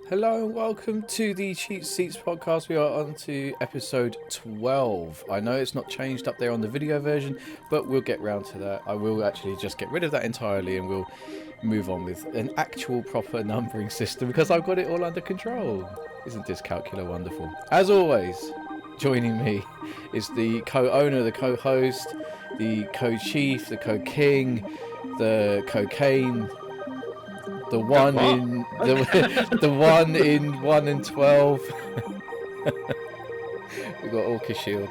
Hello and welcome to the Cheat Seats podcast. We are on to episode 12. I know it's not changed up there on the video version, but we'll get round to that. I will actually just get rid of that entirely and we'll move on with an actual proper numbering system because I've got it all under control. Isn't this calculator wonderful? As always, joining me is the co-owner, the co-host, the co-chief, the co-king, the cocaine, the one What? in the one in 1 and 12. We got Orca Shield.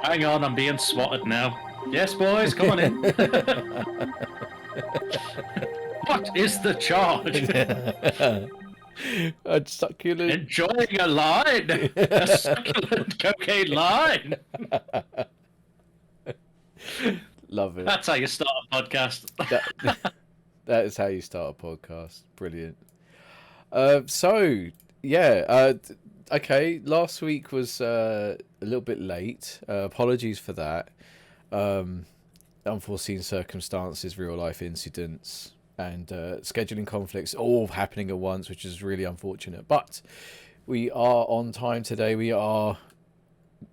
Hang on, I'm being swatted now. Yes, boys, come on in. What is the charge? A succulent. Enjoying a line, a succulent cocaine line. Love it. That's how you start a podcast. That is how you start a podcast. Brilliant. Okay. Last week was a little bit late. Apologies for that. Unforeseen circumstances, real life incidents, and scheduling conflicts all happening at once, which is really unfortunate. But we are on time today. We are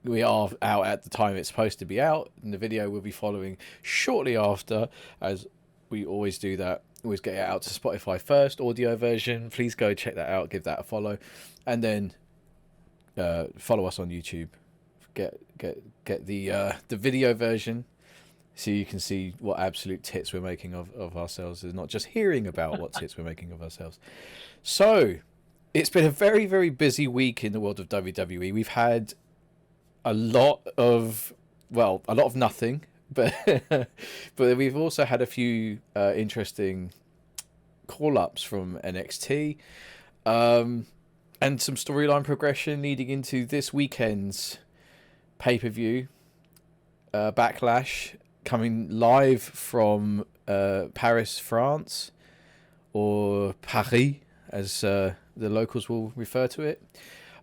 out at the time it's supposed to be out, and the video will be following shortly after, as we always do that. Always get it out to Spotify first, audio version. Please go check that out, give that a follow, and then follow us on YouTube. Get the video version so you can see what absolute tits we're making of ourselves. It's not just hearing about what tits we're making of ourselves. So it's been a very, very busy week in the world of WWE. We've had a lot of nothing. But we've also had a few interesting call-ups from NXT, and some storyline progression leading into this weekend's pay-per-view, Backlash, coming live from Paris, France, or Paris, as the locals will refer to it.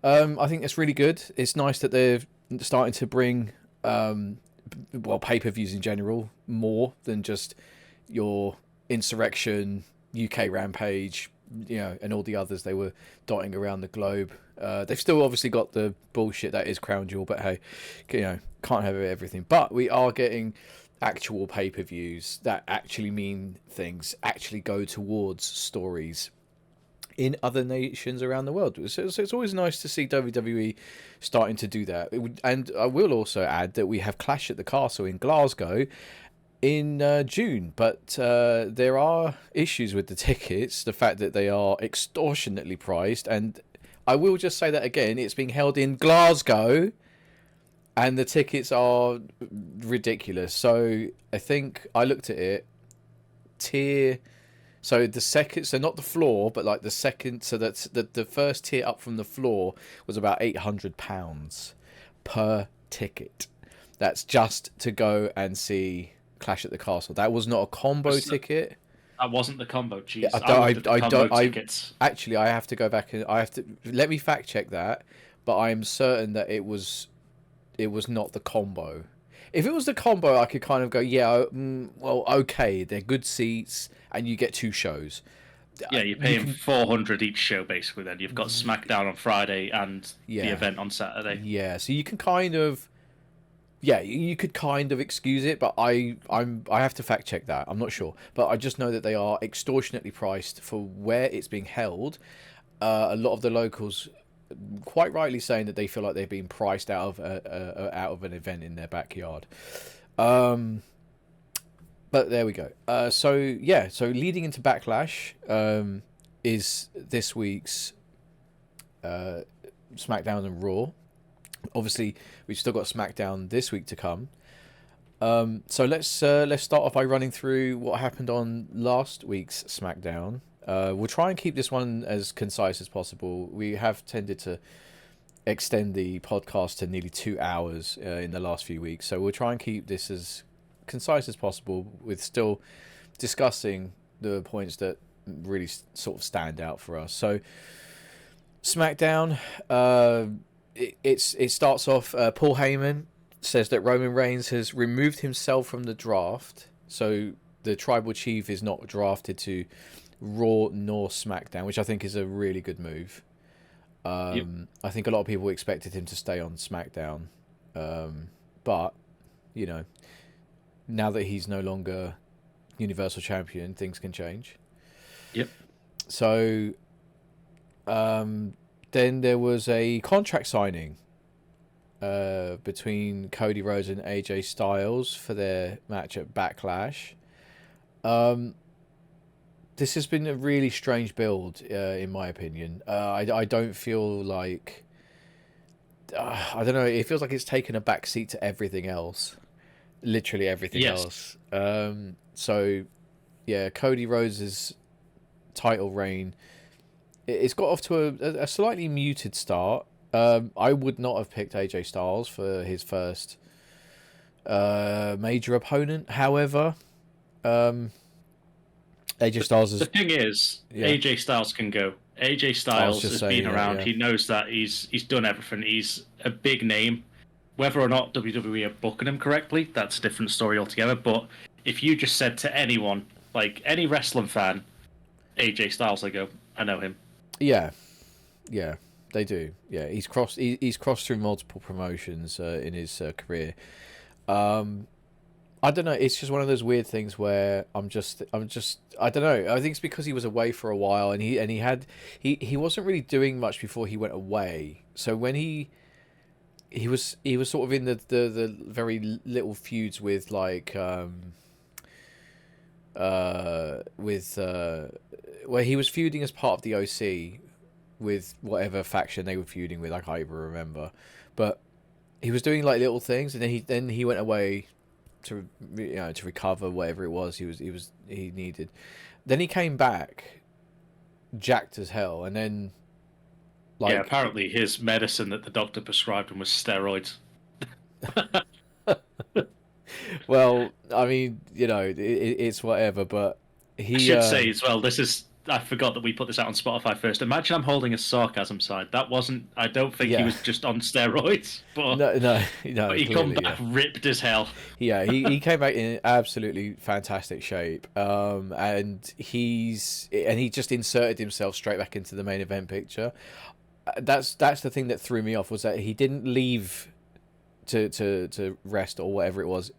I think it's really good. It's nice that they're starting to bring pay-per-views in general, more than just your Insurrection, UK Rampage, and all the others they were dotting around the globe. They've still obviously got the bullshit that is Crown Jewel, but hey, can't have everything. But we are getting actual pay-per-views that actually mean things, actually go towards stories in other nations around the world. So it's always nice to see WWE starting to do that. And I will also add that we have Clash at the Castle in Glasgow in June, but there are issues with the tickets, the fact that they are extortionately priced, and I will just say that again, it's being held in Glasgow and the tickets are ridiculous. So I think I looked at it, so the second, so not the floor, but like the second, so that's the first tier up from the floor was about £800 per ticket. That's just to go and see Clash at the Castle. That was not a combo ticket. That wasn't the combo. Jeez, tickets. Actually, I have to go back and let me fact check that. But I am certain that it was not the combo. If it was the combo, I could kind of go, okay, they're good seats, and you get two shows. Yeah, you're paying 400 each show, basically, then. You've got SmackDown on Friday and the event on Saturday. Yeah, so you can kind of... Yeah, you could kind of excuse it, but I have to fact check that. I'm not sure. But I just know that they are extortionately priced for where it's being held. A lot of the locals... quite rightly saying that they feel like they've been priced out of an event in their backyard. But there we go. So leading into Backlash is this week's SmackDown and Raw. Obviously, we've still got SmackDown this week to come. So let's start off by running through what happened on last week's SmackDown. We'll try and keep this one as concise as possible. We have tended to extend the podcast to nearly 2 hours in the last few weeks, so we'll try and keep this as concise as possible, with still discussing the points that really sort of stand out for us. So SmackDown, it starts off. Paul Heyman says that Roman Reigns has removed himself from the draft, so the tribal chief is not drafted to Raw nor SmackDown, which I think is a really good move. I think a lot of people expected him to stay on SmackDown, but you know, now that he's no longer Universal Champion, things can change. Yep. So, then there was a contract signing between Cody Rhodes and AJ Styles for their match at Backlash. This has been a really strange build, in my opinion. I don't feel like... I don't know, it feels like it's taken a backseat to everything else. Literally everything else. So, yeah, Cody Rhodes' title reign, it's got off to a slightly muted start. I would not have picked AJ Styles for his first major opponent. However, AJ Styles is... The thing is, AJ Styles can go. AJ Styles has been around. He knows that he's done everything. He's a big name. Whether or not WWE are booking him correctly, that's a different story altogether. But if you just said to anyone, like any wrestling fan, AJ Styles, they go, I know him. Yeah, they do. Yeah, he's crossed through multiple promotions in his career. I don't know. It's just one of those weird things where I'm just. I don't know. I think it's because he was away for a while, and he wasn't really doing much before he went away. So when he was sort of in the very little feuds with like where he was feuding as part of the OC with whatever faction they were feuding with. I can't even remember, but he was doing like little things, and then he went away to recover whatever it was he needed. Then he came back jacked as hell, and then apparently his medicine that the doctor prescribed him was steroids. Well, I mean, it's whatever, but he... I should say as well, I forgot that we put this out on Spotify first. Imagine I'm holding a sarcasm side. That wasn't... I don't think he was just on steroids, but... No, but he come back ripped as hell. Yeah, he came back in absolutely fantastic shape. And he just inserted himself straight back into the main event picture. That's the thing that threw me off, was that he didn't leave to rest or whatever it was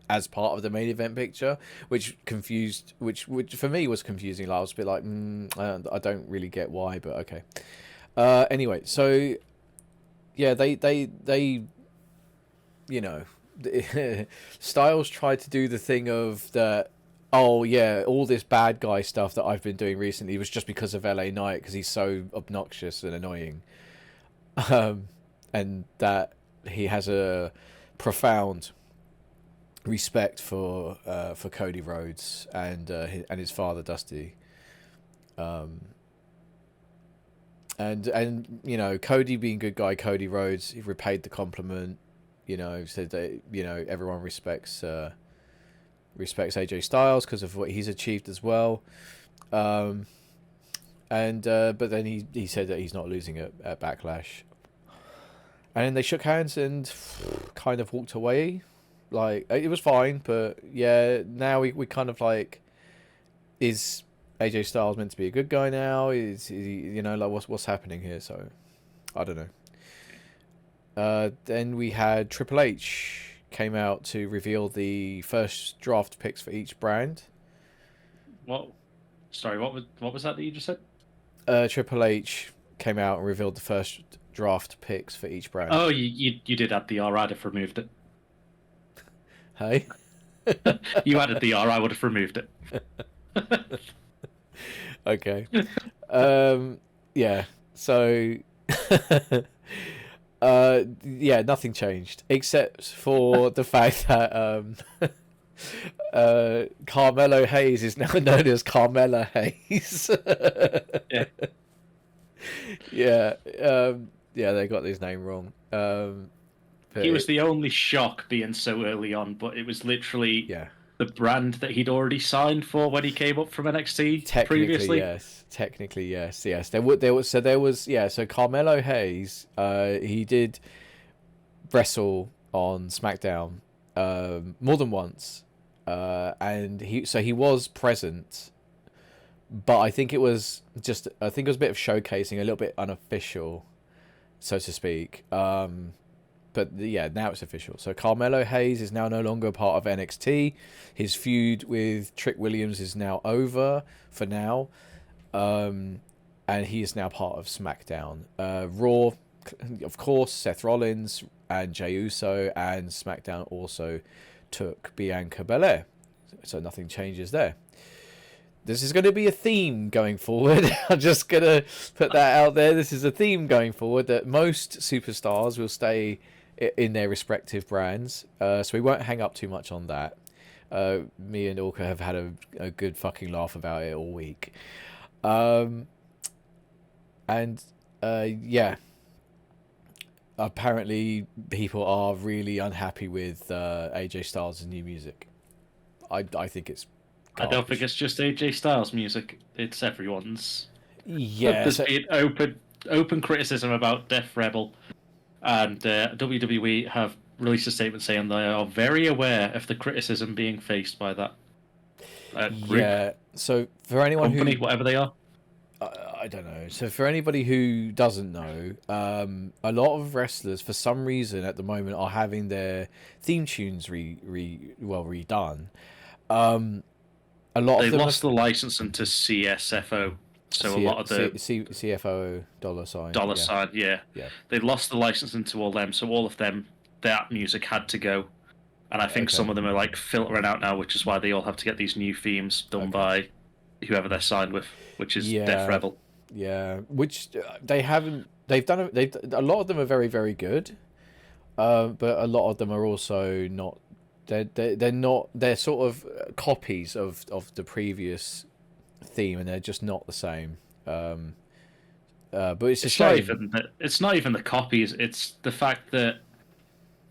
as part of the main event picture, which for me was confusing. Like, I was a bit like, I don't really get why, but okay. Anyway, so yeah, they Styles tried to do the thing of that. Oh yeah, all this bad guy stuff that I've been doing recently was just because of LA Knight, because he's so obnoxious and annoying, and that he has a profound respect for Cody Rhodes and his father Dusty, and Cody being good guy, Cody Rhodes, he repaid the compliment. Said that everyone respects AJ Styles because of what he's achieved as well, but then he said that he's not losing at Backlash, and then they shook hands and kind of walked away. Like, it was fine, but yeah, now we kind of like, is AJ Styles meant to be a good guy now? Is he, like, what's happening here? So I don't know. Then we had Triple H came out to reveal the first draft picks for each brand. What? Sorry, what was that you just said? Triple H came out and revealed the first draft picks for each brand. Oh, you did add the R. I'd have removed it. Hey? You added the R. I would have removed it. Okay. Yeah. So. Nothing changed except for the fact that Carmelo Hayes is now known as Carmella Hayes. Yeah, they got his name wrong. He was the only shock being so early on, but it was literally the brand that he'd already signed for when he came up from NXT previously. Technically, yes. So Carmelo Hayes, he did wrestle on SmackDown more than once, and he was present but I think it was a bit of showcasing, a little bit unofficial, so to speak. But yeah, now it's official. So Carmelo Hayes is now no longer part of NXT. His feud with Trick Williams is now over for now. And he is now part of SmackDown. Raw, of course, Seth Rollins and Jey Uso, and SmackDown also took Bianca Belair. So nothing changes there. This is going to be a theme going forward. I'm just going to put that out there. This is a theme going forward, that most superstars will stay in their respective brands. So we won't hang up too much on that. Me and Orca have had a good fucking laugh about it all week. Yeah. Apparently people are really unhappy with AJ Styles' new music. I think it's garbage. I don't think it's just AJ Styles' music. It's everyone's. Yeah. There's been open criticism about Def Rebel, and WWE have released a statement saying they are very aware of the criticism being faced by that group. Yeah. So for anyone company, whatever they are. I don't know. So for anybody who doesn't know, a lot of wrestlers, for some reason at the moment, are having their theme tunes redone. A lot they of them lost the licensing to CSFO, so a lot of the CFO $sign, yeah. They lost the licensing to all them, so all of them, that music had to go, and I think some of them are like filtering out now, which is why they all have to get these new themes done by whoever they're signed with, which is Def Rebel. Yeah, which they haven't. They've done. A lot of them are very, very good, but a lot of them are also not. They're not. They're sort of copies of the previous theme, and they're just not the same. But it's a shame. It's not even the copies. It's the fact that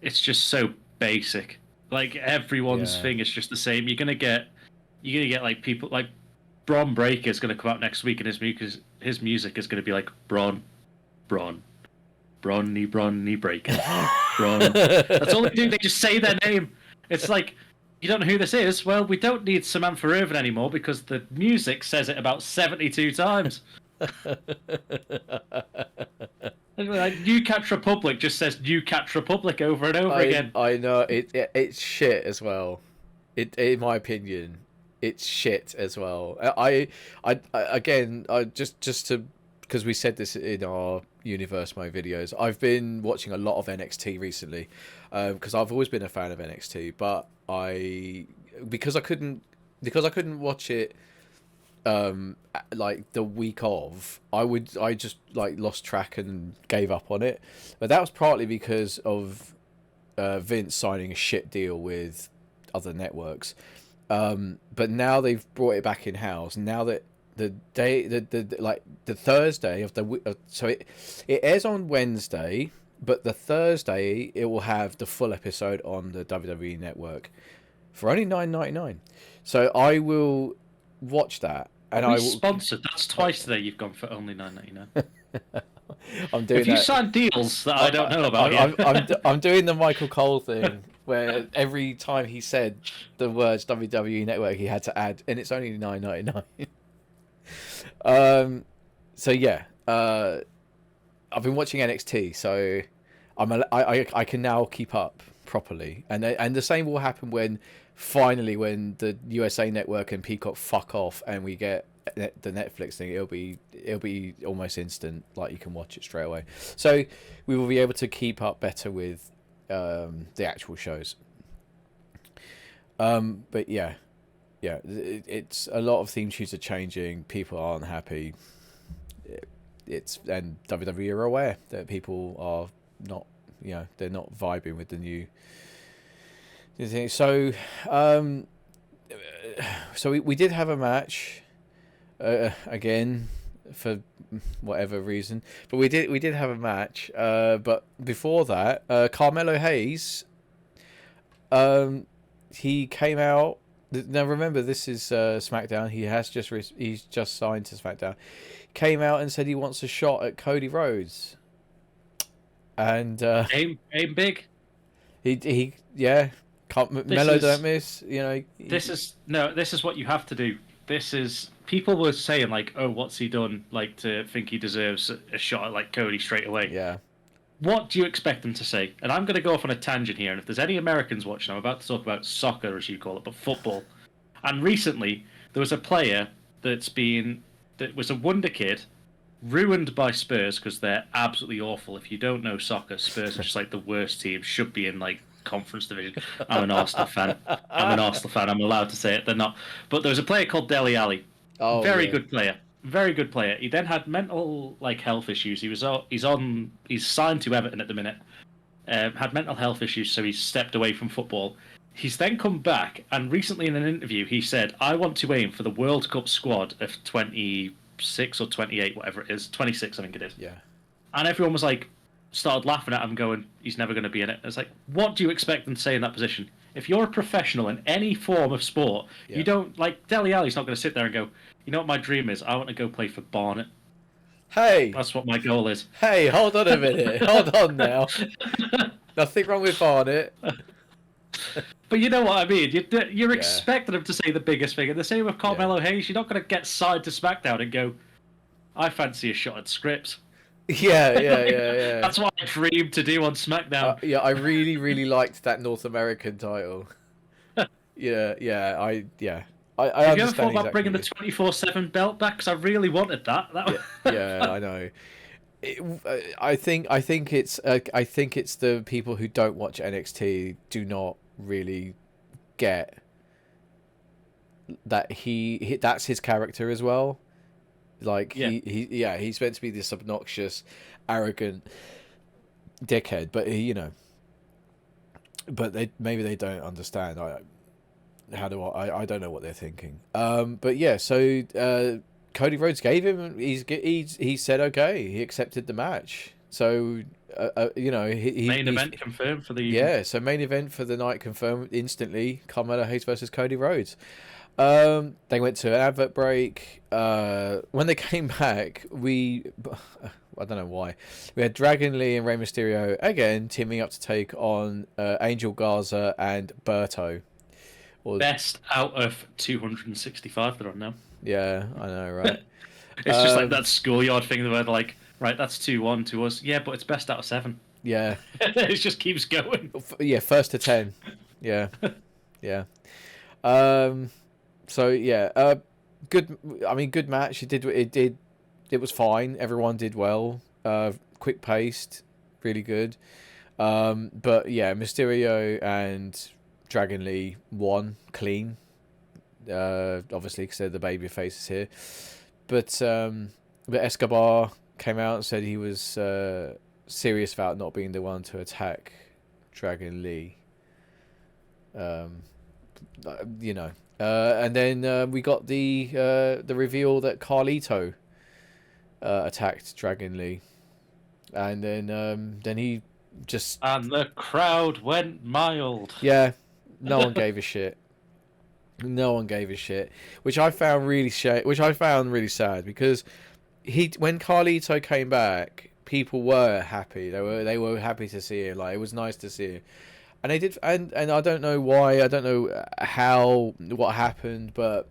it's just so basic. Like everyone's thing is just the same. You're gonna get like people like Bron Breakker is gonna come out next week, and his music is gonna be like Bronny Breakker. Bron. That's all they do. They just say their name. It's like, you don't know who this is? Well, we don't need Samantha Irvin anymore because the music says it about 72 times. Like New Catch Republic just says New Catch Republic over and over again. I know it's shit as well. In my opinion, it's shit as well. I just to, because we said this in our Universe Mode videos, I've been watching a lot of NXT recently, because I've always been a fan of NXT, but because I couldn't watch it like the week of, I just like lost track and gave up on it. But that was partly because of Vince signing a shit deal with other networks. But now they've brought it back in house. Now that the Thursday of the so it airs on Wednesday, but the Thursday it will have the full episode on the WWE network for only $9.99. So I will watch that, and I will sponsored. That's twice today you've gone for only $9.99. I'm doing. Have you signed deals that I don't know about? I'm doing the Michael Cole thing, where every time he said the words WWE Network, he had to add, and it's only $9.99. So yeah, I've been watching NXT, so I can now keep up properly, and the same will happen when the USA Network and Peacock fuck off, and we get the Netflix thing. It'll be almost instant, like you can watch it straight away. So we will be able to keep up better with the actual shows. But yeah, it's a lot of theme tunes are changing. People aren't happy. And WWE are aware that people are not, they're not vibing with the new thing. So, we did have a match, again, for whatever reason, but we did have a match. But before that, Carmelo Hayes, he came out. Now remember, this is SmackDown. He's just signed to SmackDown. Came out and said he wants a shot at Cody Rhodes. And aim big. He Mellow don't miss. This is what you have to do. This is people were saying like, "Oh, what's he done?" Like to think he deserves a shot at like Cody straight away. Yeah. What do you expect them to say? And I'm going to go off on a tangent here. And if there's any Americans watching, I'm about to talk about soccer, as you call it, but football. And recently, there was a player that was a wonder kid, ruined by Spurs because they're absolutely awful. If you don't know soccer, Spurs are just like the worst team. Should be in like conference division. I'm an Arsenal fan. I'm allowed to say it. They're not. But there was a player called Dele Alli. Oh, Very good player. Very good player. He then had mental like health issues. He's signed to Everton at the minute. Had mental health issues, so he's stepped away from football. He's then come back, and recently in an interview, he said, "I want to aim for the World Cup squad of 26 or 28, whatever it is, 26, I think it is." Yeah. And everyone was like, started laughing at him, going, "He's never going to be in it." It's like, what do you expect them to say in that position? If you're a professional in any form of sport, you don't like Dele Alli's not going to sit there and go, "You know what my dream is? I want to go play for Barnet. Hey, that's what my goal is." Hey, hold on a minute. Hold on now. Nothing wrong with Barnet. But you know what I mean. You're expecting him to say the biggest thing. And the same with Carmelo Hayes. You're not going to get signed to SmackDown and go, "I fancy a shot at Scripps." Yeah. That's what I dreamed to do on SmackDown. I really, really liked that North American title. I Have you ever thought about bringing the 24/7 belt back? Because I really wanted that. I know. I think it's the people who don't watch NXT do not really get that that's his character as well. Like he's meant to be this obnoxious, arrogant dickhead, but maybe they don't understand. I don't know what they're thinking. But yeah, so Cody Rhodes gave him. He said okay. He accepted the match. So main event confirmed for the So main event for the night confirmed instantly. Carmelo Hayes versus Cody Rhodes. They went to an advert break. When they came back, I don't know why, we had Dragon Lee and Rey Mysterio again teaming up to take on Angel Garza and Berto. Best out of 265 they're on now. Yeah, I know, right? It's just like that schoolyard thing where they're like, right, that's 2-1 to us. Yeah, but it's best out of 7. Yeah. It just keeps going. Yeah, first to 10. Yeah. Yeah. So yeah, good. I mean, good match. It was fine. Everyone did well. Quick paced, really good. But yeah, Mysterio and Dragon Lee won clean. Obviously, because they're the baby faces here. But Escobar came out and said he was serious about not being the one to attack Dragon Lee. And then we got the reveal that Carlito attacked Dragon Lee, and then he just and the crowd went mild. Yeah, no one gave a shit. No one gave a shit, which I found really sad because when Carlito came back, people were happy. They were happy to see him. Like, it was nice to see him. And they did, and I don't know why, I don't know what happened, but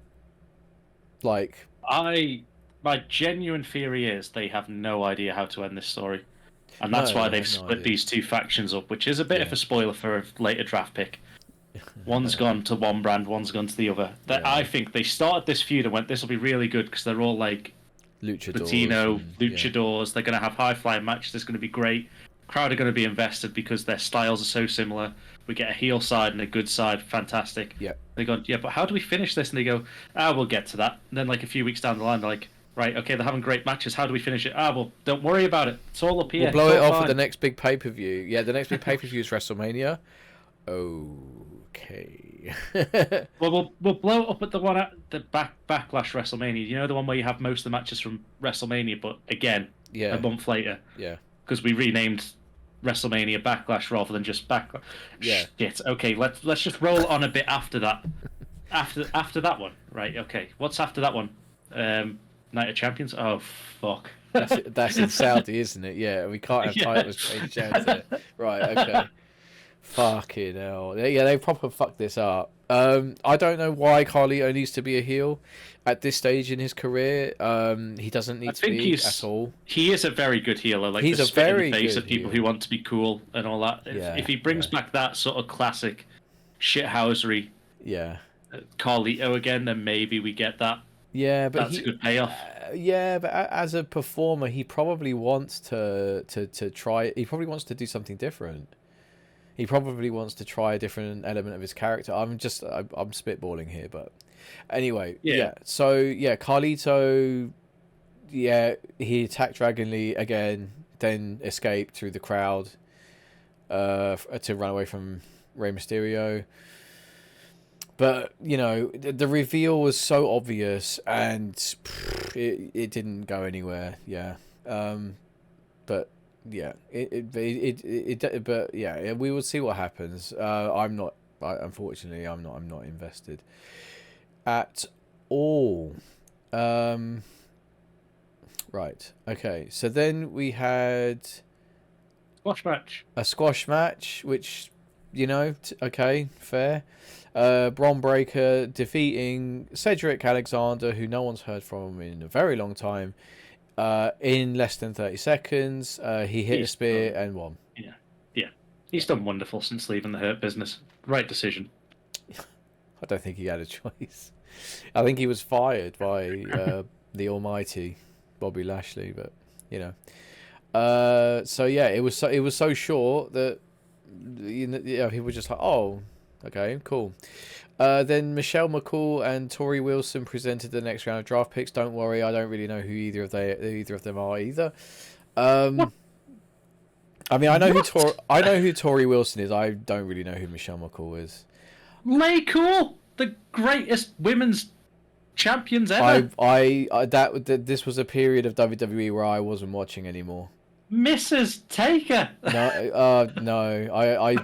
like, my genuine theory is they have no idea how to end this story, and that's why they've split these two factions up, which is a bit of a spoiler for a later draft pick. One's gone to one brand, one's gone to the other. I think they started this feud and went, "This will be really good," because they're all like luchadors, Latino luchadors. They're going to have high flying matches. It's going to be great. Crowd are going to be invested because their styles are so similar. We get a heel side and a good side. Fantastic. Yeah. They go, "Yeah, but how do we finish this?" And they go, "We'll get to that." And then like a few weeks down the line, they're like, "Right, okay, they're having great matches. How do we finish it?" Well, don't worry about it. It's all up here. We'll blow it off at the next big pay-per-view. Yeah, the next big pay-per-view is WrestleMania. Okay. Well, we'll blow it up at the one at the Backlash WrestleMania. You know, the one where you have most of the matches from WrestleMania, but again, a month later. Yeah. Because we renamed WrestleMania Backlash rather than just Backlash. Yeah. Shit. Okay, let's just roll on a bit after that. After that one, right? Okay. What's after that one? Night of Champions. Oh fuck. That's in Saudi, isn't it? Yeah, we can't have titles changed hands there. Right. Okay. Fucking hell. Yeah, they proper fucked this up. I don't know why Carlito needs to be a heel at this stage in his career. He doesn't need to be at all. He is a very good healer. Like, he's the a spit very in the face good of people heel. who want to be cool and all that. If he brings back that sort of classic shithousery Carlito again, then maybe we get that. Yeah, but that's a good payoff. Yeah, but as a performer, he probably wants to try. He probably wants to do something different. He probably wants to try a different element of his character. I'm spitballing here, but anyway, So Carlito, he attacked Dragon Lee again, then escaped through the crowd, to run away from Rey Mysterio. But the reveal was so obvious, and it didn't go anywhere. Yeah, but. Yeah, but yeah, we will see what happens. Unfortunately, I'm not invested at all. Right. Okay. So then we had a squash match, which okay, fair. Bron Breakker defeating Cedric Alexander, who no one's heard from in a very long time. In less than 30 seconds, he hit a spear and won. Yeah. He's done wonderful since leaving the Hurt Business. Right decision. I don't think he had a choice. I think he was fired by the almighty Bobby Lashley, but so yeah, it was so short that he was just like, oh, okay, cool. Then Michelle McCool and Tori Wilson presented the next round of draft picks. Don't worry, I don't really know who either of them are either. I mean, I know who Tori Wilson is. I don't really know who Michelle McCool is. Cool, the greatest women's champions ever. This was a period of WWE where I wasn't watching anymore. Mrs. Taker. No, I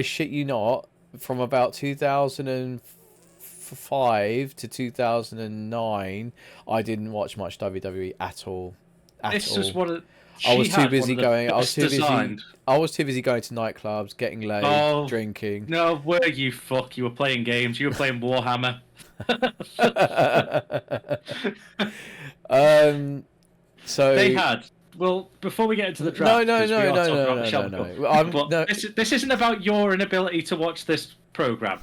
shit you not. From about 2005 to 2009, I didn't watch much WWE at all. I was too busy going. I was too busy going to nightclubs, getting laid, drinking. No, were you fuck? You were playing games. You were playing Warhammer. So they had. Well, before we get into the draft, no. This isn't about your inability to watch this program.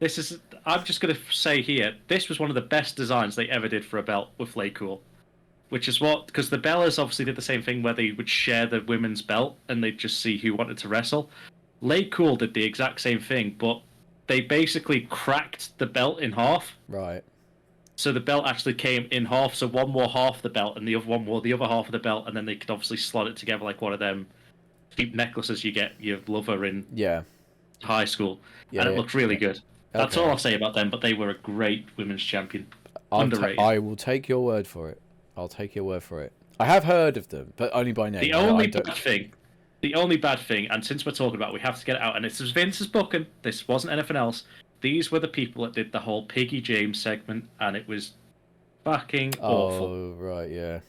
I'm just going to say here, this was one of the best designs they ever did for a belt with Lay Cool, which is because the Bellas obviously did the same thing where they would share the women's belt and they'd just see who wanted to wrestle. Lay Cool did the exact same thing, but they basically cracked the belt in half. Right. So the belt actually came in half, so one wore half the belt and the other one wore the other half of the belt, and then they could obviously slot it together like one of them cheap necklaces you get your lover in high school. And it looked really good. That's all I'll say about them, but they were a great women's champion. Underrated. I will take your word for it. I'll take your word for it. I have heard of them, but only by name. The only bad thing, and since we're talking about it, we have to get it out, and this was Vince's booking, this wasn't anything else. These were the people that did the whole Piggy James segment, and it was fucking awful. Oh, right, yeah.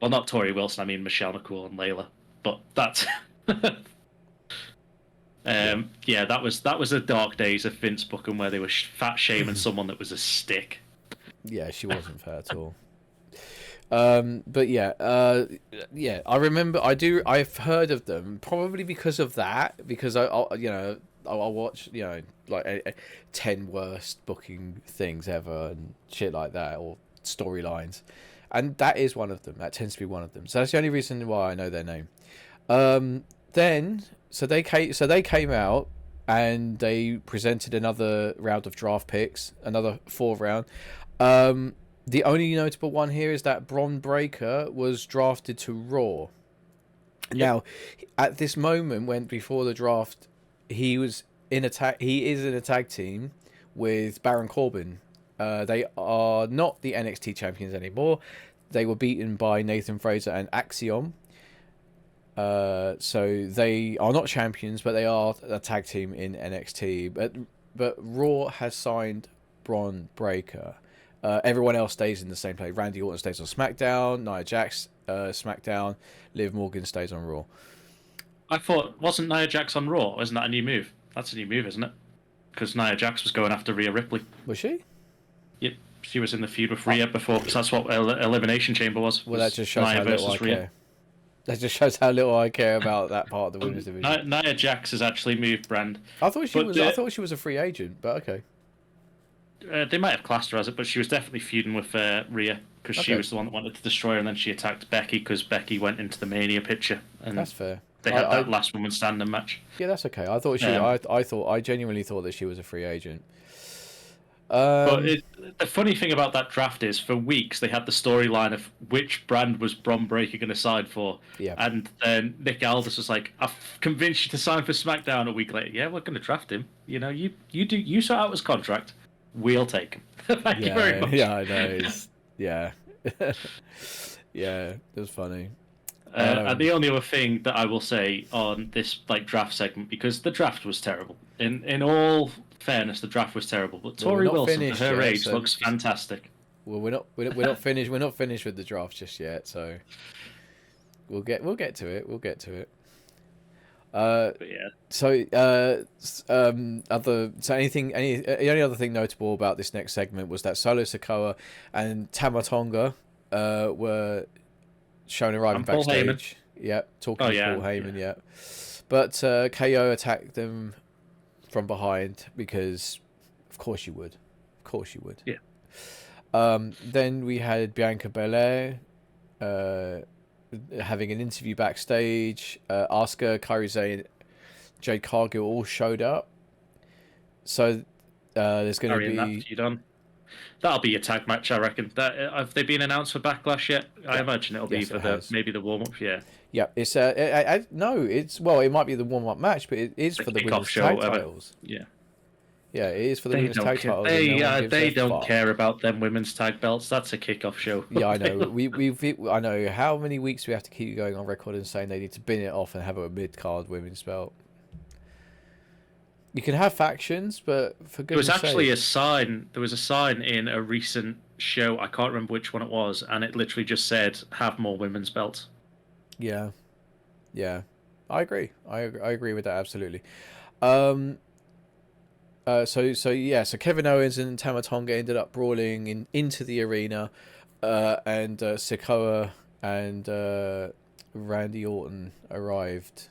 Well, not Tori Wilson, I mean Michelle McCool and Layla. But that's... that was the dark days of Vince booking where they were fat shaming someone that was a stick. Yeah, she wasn't fat at all. But I remember I've heard of them probably because of that, because I'll watch, like 10 worst booking things ever and shit like that, or storylines, and that is one of them. That tends to be one of them. So that's the only reason why I know their name. Then they came out and they presented another round of draft picks, another 4th round. The only notable one here is that Bron Breakker was drafted to Raw. Yep. Now, at this moment, before the draft, he is in a tag team with Baron Corbin. They are not the NXT champions anymore. They were beaten by Nathan Fraser and Axiom. So they are not champions, but they are a tag team in NXT. But Raw has signed Bron Breakker. Everyone else stays in the same place. Randy Orton stays on SmackDown. Nia Jax SmackDown. Liv Morgan stays on Raw. I thought, wasn't Nia Jax on Raw? Isn't that a new move? That's a new move, isn't it? because Nia Jax was going after Rhea Ripley. Was she? Yep, she was in the feud with Rhea before, because that's what Elimination Chamber was. Well, that just shows how little I care. That just shows how little I care about that part of the women's division. Nia Jax has actually moved brand. I thought she was a free agent, but okay. They might have classed her as it, but she was definitely feuding with Rhea, because she was the one that wanted to destroy her, and then she attacked Becky because Becky went into the Mania picture. And that's fair. They had that last woman standing match. Yeah, that's okay. I thought I genuinely thought that she was a free agent. But the funny thing about that draft is, for weeks they had the storyline of which brand was Bron Breakker going to sign for. Yeah. And then Nick Aldis was like, "I've convinced you to sign for SmackDown." A week later, yeah, we're going to draft him. You know, you sort out his contract. We'll take him. Thank you very much. Yeah, I know. Yeah, it was funny. And the only other thing that I will say on this draft segment, because the draft was terrible. In all fairness, the draft was terrible. But Tori Wilson, at her age, looks fantastic. Well, we're not finished. We're not finished with the draft just yet. So we'll get to it. We'll get to it. But yeah. The only other thing notable about this next segment was that Solo Sikoa and Tama Tonga were shown arriving backstage. Yep, talking to Paul Heyman. Yeah. But KO attacked them from behind because, of course you would. Yeah. Then we had Bianca Belair having an interview backstage. Asuka, Kairi Sane, Jade Cargill all showed up. So there's going to be... That'll be a tag match, I reckon. Have they been announced for Backlash yet? I imagine it'll be for maybe the warm up. Yeah. Yeah, it's it might be the warm up match, but it is for the women's tag titles. Yeah. Yeah, it is for the women's tag titles. They don't care about them women's tag belts. That's a kickoff show. Yeah, I know. I know how many weeks we have to keep going on record and saying they need to bin it off and have a mid card women's belt. You can have factions, but for goodness sake. There was a sign in a recent show. I can't remember which one it was, and it literally just said, "Have more women's belts." Yeah, I agree. I agree with that absolutely. So Kevin Owens and Tama Tonga ended up brawling into the arena, and Sikoa and Randy Orton arrived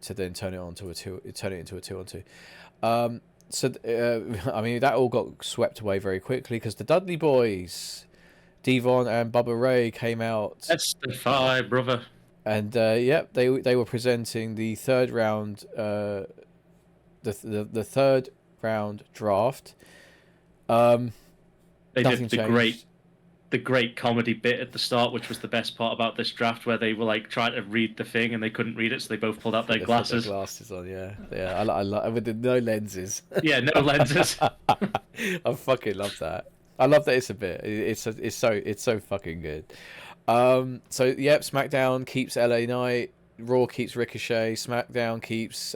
to then turn it into a 2-on-2. I mean, that all got swept away very quickly because the Dudley Boys, Devon and Bubba Ray, came out. That's the five, brother. And they were presenting the third round, the third round draft. They did the great comedy bit at the start, which was the best part about this draft, where they were trying to read the thing and they couldn't read it, so they both pulled out their glasses. Their glasses on, yeah. I love with the no lenses. Yeah, no lenses. I fucking love that. I love that it's a bit. It's so fucking good. SmackDown keeps LA Knight, Raw keeps Ricochet, SmackDown keeps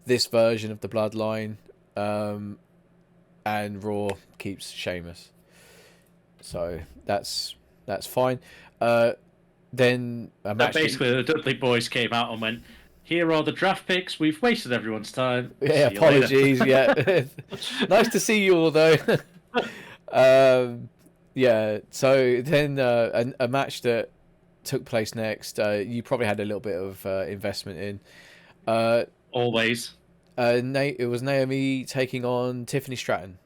this version of the Bloodline, and Raw keeps Sheamus. So that's fine. Then basically the Dudley Boys came out and went, "Here are the draft picks. We've wasted everyone's time. Yeah, apologies. Yeah, nice to see you all though." So then a match that took place next, you probably had a little bit of investment in. Always. It was Naomi taking on Tiffany Stratton.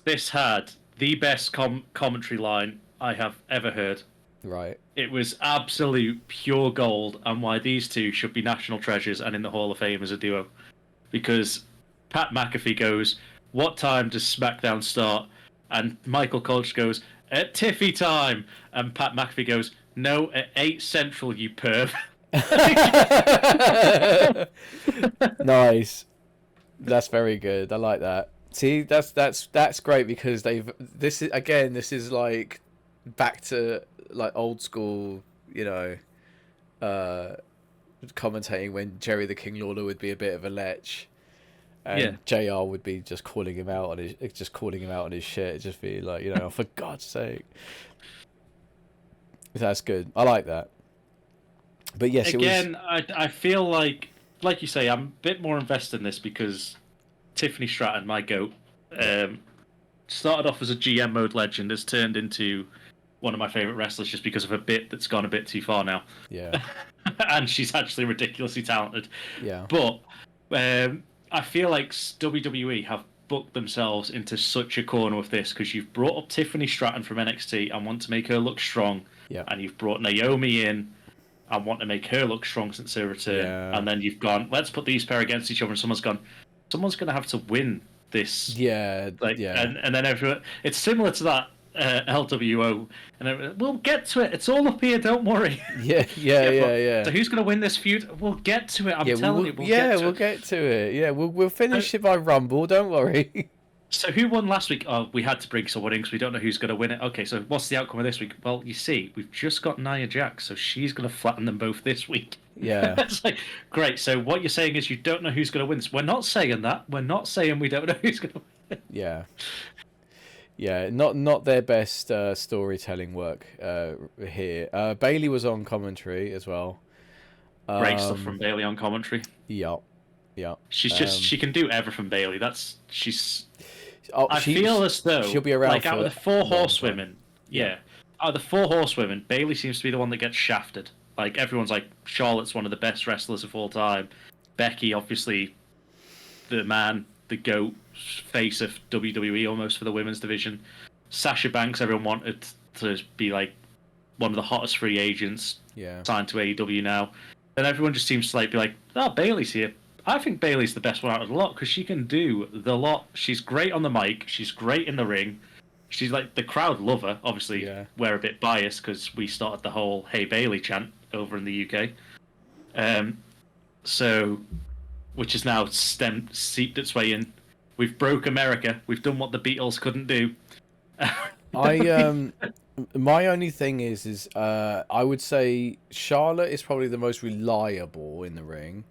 This had the best commentary line I have ever heard. Right. It was absolute pure gold, and why these two should be national treasures and in the Hall of Fame as a duo. Because Pat McAfee goes, "What time does SmackDown start?" And Michael Colch goes, "At Tiffy time." And Pat McAfee goes, "No, at 8 Central, you perv." Nice. That's very good. I like that. See, that's great because this is like back to like old school, commentating when Jerry the King Lawler would be a bit of a lech, and JR would be just calling him out on his shit, just be like, for God's sake. That's good. I like that. But yes, again, I feel like you say, I'm a bit more invested in this because Tiffany Stratton, my goat. Started off as a GM mode legend, has turned into one of my favorite wrestlers just because of a bit that's gone a bit too far now. Yeah. And she's actually ridiculously talented. Yeah. But I feel like WWE have booked themselves into such a corner with this because you've brought up Tiffany Stratton from NXT and want to make her look strong. Yeah. And you've brought Naomi in and want to make her look strong since her return. Yeah. And then you've gone, let's put these pair against each other, and someone's going to have to win this. Yeah. And then everyone, it's similar to that LWO, and we'll get to it. It's all up here. Don't worry. Yeah. So who's going to win this feud? We'll get to it. I'm telling you. We'll get to it. Yeah, we'll finish it by Rumble. Don't worry. So who won last week? Oh, we had to bring someone in because we don't know who's going to win it. Okay, so what's the outcome of this week? Well, you see, we've just got Nia Jax, so she's going to flatten them both this week. Yeah. It's like, great. So what you're saying is you don't know who's going to win this. We're not saying that. We're not saying we don't know who's going to win. Yeah. Yeah, not their best storytelling work here. Bailey was on commentary as well. Great stuff from Bailey on commentary. Yeah. She's just she can do everything, Bailey. I feel as though she'll be around. Like out of the four horsewomen, out of the four horsewomen, Bailey seems to be the one that gets shafted. Like everyone's like, Charlotte's one of the best wrestlers of all time. Becky, obviously, the GOAT, face of WWE almost for the women's division. Sasha Banks, everyone wanted to be like one of the hottest free agents. Yeah. Signed to AEW now. Then everyone just seems to like be like, oh, Bailey's here. I think Bailey's the best one out of the lot because she can do the lot. She's great on the mic. She's great in the ring. She's like the crowd love her. Obviously, we're a bit biased because we started the whole "Hey Bailey" chant over in the UK. So, which has now seeped its way in. We've broke America. We've done what the Beatles couldn't do. My only thing is I would say Charlotte is probably the most reliable in the ring.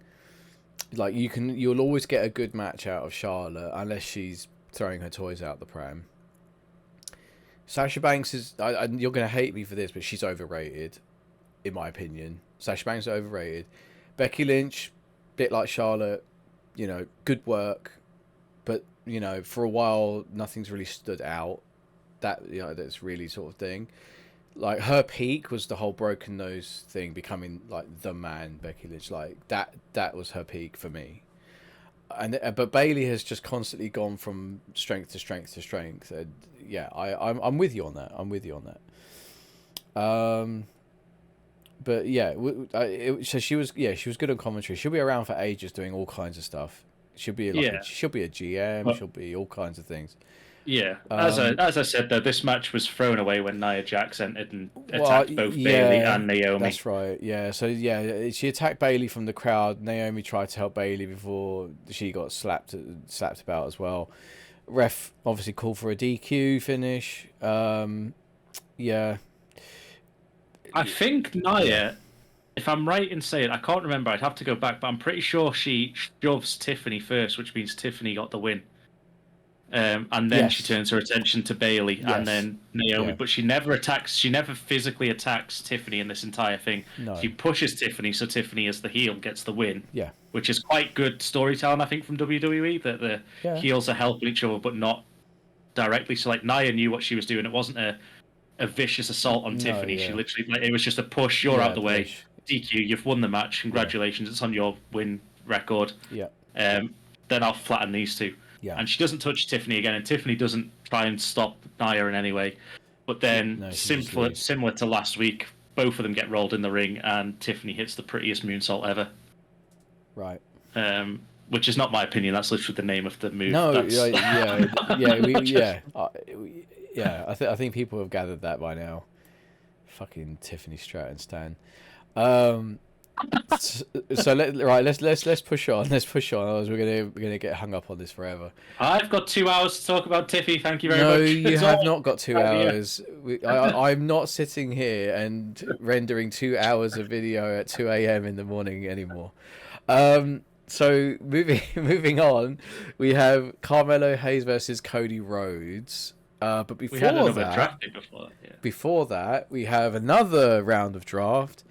Like you'll always get a good match out of Charlotte unless she's throwing her toys out the pram. Sasha Banks is, you're going to hate me for this, but she's overrated, in my opinion. Sasha Banks is overrated. Becky Lynch, bit like Charlotte, good work, but for a while nothing's really stood out. That's really sort of thing. Like her peak was the whole broken nose thing, becoming like the man Becky Lynch. Like that was her peak for me. But Bailey has just constantly gone from strength to strength to strength. And I'm with you on that. But yeah, so she was good on commentary. She'll be around for ages doing all kinds of stuff. She'll be she'll be a GM. She'll be all kinds of things. Yeah, as I said though, this match was thrown away when Nia Jax entered and attacked both Bailey and Naomi. That's right. Yeah, so she attacked Bailey from the crowd. Naomi tried to help Bailey before she got slapped about as well. Ref obviously called for a DQ finish. Yeah. I think Nia, if I'm right in saying, I can't remember. I'd have to go back, but I'm pretty sure she shoves Tiffany first, which means Tiffany got the win. And then she turns her attention to Bailey and then Naomi, but she never physically attacks Tiffany in this entire thing. No. She pushes Tiffany, so Tiffany as the heel gets the win. Yeah. Which is quite good storytelling, I think, from WWE, that the heels are helping each other, but not directly. So like Nia knew what she was doing. It wasn't a vicious assault on Tiffany. She literally, it was just a push, you're out the way. DQ, you've won the match, congratulations, it's on your win record. Yeah. Then I'll flatten these two. Yeah. And she doesn't touch Tiffany again, and Tiffany doesn't try and stop Nia in any way. But then, similar to last week, both of them get rolled in the ring, and Tiffany hits the prettiest moonsault ever. Right. Which is not my opinion. That's literally the name of the move. No, I think people have gathered that by now. Fucking Tiffany Stratton stan. So let's push on. Otherwise we're gonna get hung up on this forever. I've got 2 hours to talk about Tiffy. Thank you very much. No, you have not got 2 hours. I'm not sitting here and rendering 2 hours of video at 2 a.m. in the morning anymore. So moving on, we have Carmelo Hayes versus Cody Rhodes. But before that, we have another round of draft.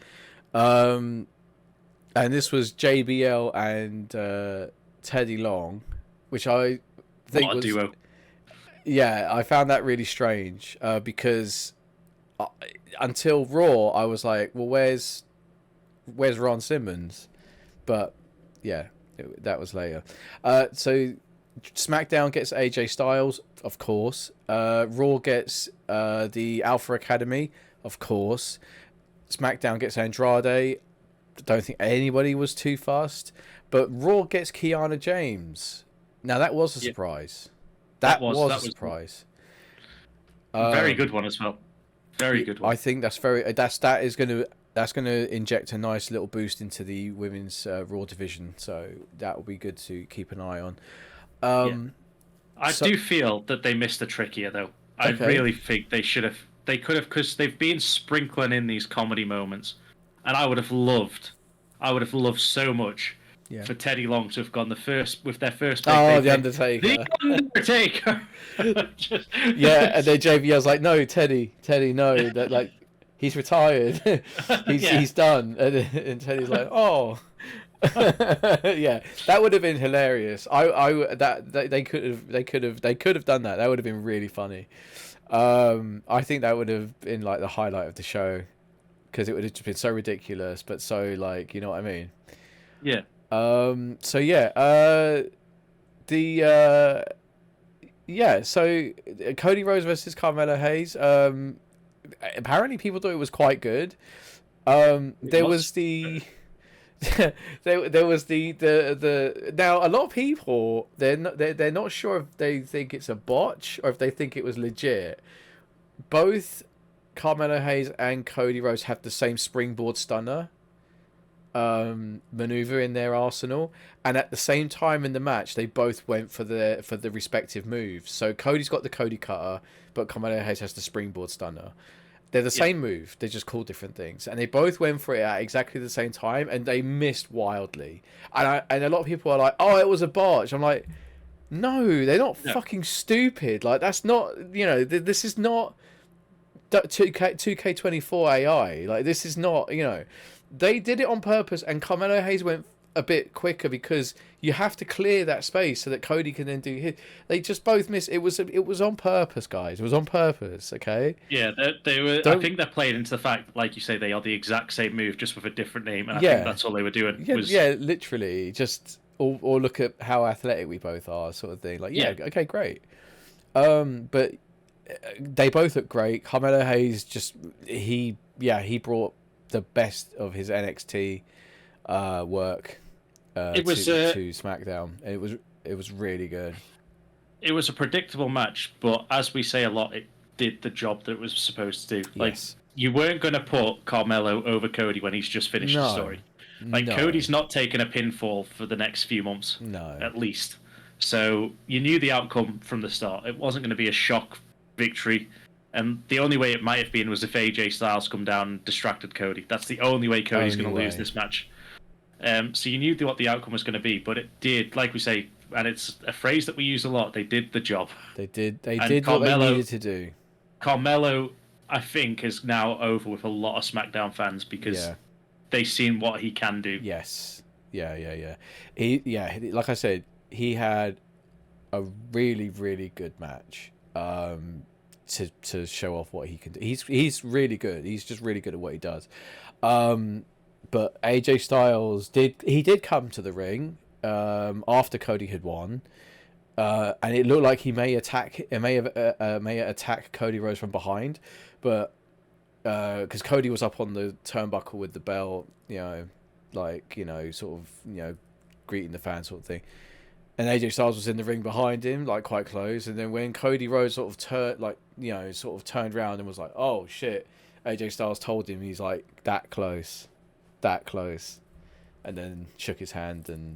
And this was JBL and Teddy Long, which I think what a duo. Yeah, I found that really strange because until Raw, I was like, well, where's Ron Simmons? But yeah, that was later. So SmackDown gets AJ Styles, of course. Raw gets the Alpha Academy, of course. SmackDown gets Andrade. Don't think anybody was too fast. But Raw gets Kiana James. Now that was a surprise. That was a surprise. Very good one as well. Very good one. I think that's going to inject a nice little boost into the women's Raw division. So that will be good to keep an eye on. I do feel that they missed a trick here, though. I really think they could have, because they've been sprinkling in these comedy moments, and I would have loved so much for Teddy Long to have gone with their first. The Undertaker. The Undertaker. Yeah, and then JBL's like, no, Teddy, no, that like he's retired, he's done, and Teddy's like, oh. Yeah, that would have been hilarious. They could have done that. That would have been really funny. I think that would have been like the highlight of the show, because it would have just been so ridiculous, but so like, you know what I mean? Yeah. So Cody Rhodes versus Carmelo Hayes. Apparently people thought it was quite good. There was the now a lot of people they're not sure if they think it's a botch or if they think it was legit. Both Carmelo Hayes and Cody Rhodes have the same springboard stunner maneuver in their arsenal, and at the same time in the match they both went for the respective moves. So Cody's got the Cody cutter, but Carmelo Hayes has the springboard stunner. They're the same move, they're just called different things, and they both went for it at exactly the same time, and they missed wildly. And a lot of people are like, oh, it was a botch. I'm like, no, they're not fucking stupid. Like, that's not, this is not 2K24 AI. Like, this is not, they did it on purpose, and Carmelo Hayes went a bit quicker because you have to clear that space so that Cody can then do his. They just both missed. It was on purpose, guys. It was on purpose. Okay. Yeah, they were. I think they're playing into the fact, like you say, they are the exact same move, just with a different name, and I think that's all they were doing. Yeah, literally, just or look at how athletic we both are, sort of thing. Like, okay, great. But they both look great. Carmelo Hayes he brought the best of his NXT work to SmackDown. It was really good. It was a predictable match, but as we say a lot, it did the job that it was supposed to do. Like, you weren't going to put Carmelo over Cody when he's just finished the story. Like, Cody's not taking a pinfall for the next few months, at least. So you knew the outcome from the start. It wasn't going to be a shock victory. And the only way it might have been was if AJ Styles come down and distracted Cody. That's the only way Cody's going to lose this match. So you knew what the outcome was going to be, but it did, like we say, and it's a phrase that we use a lot, they did the job. They did what they needed to do. Carmelo, I think, is now over with a lot of SmackDown fans because they've seen what he can do. Yes. Yeah. Like I said, he had a really, really good match to show off what he can do. He's really good. He's just really good at what he does. But AJ Styles did come to the ring after Cody had won, and it looked like he may attack Cody Rhodes from behind, but because Cody was up on the turnbuckle with the belt, sort of greeting the fans sort of thing, and AJ Styles was in the ring behind him, like quite close, and then when Cody Rhodes sort of turned around and was like, oh shit, AJ Styles told him he's like that close, and then shook his hand and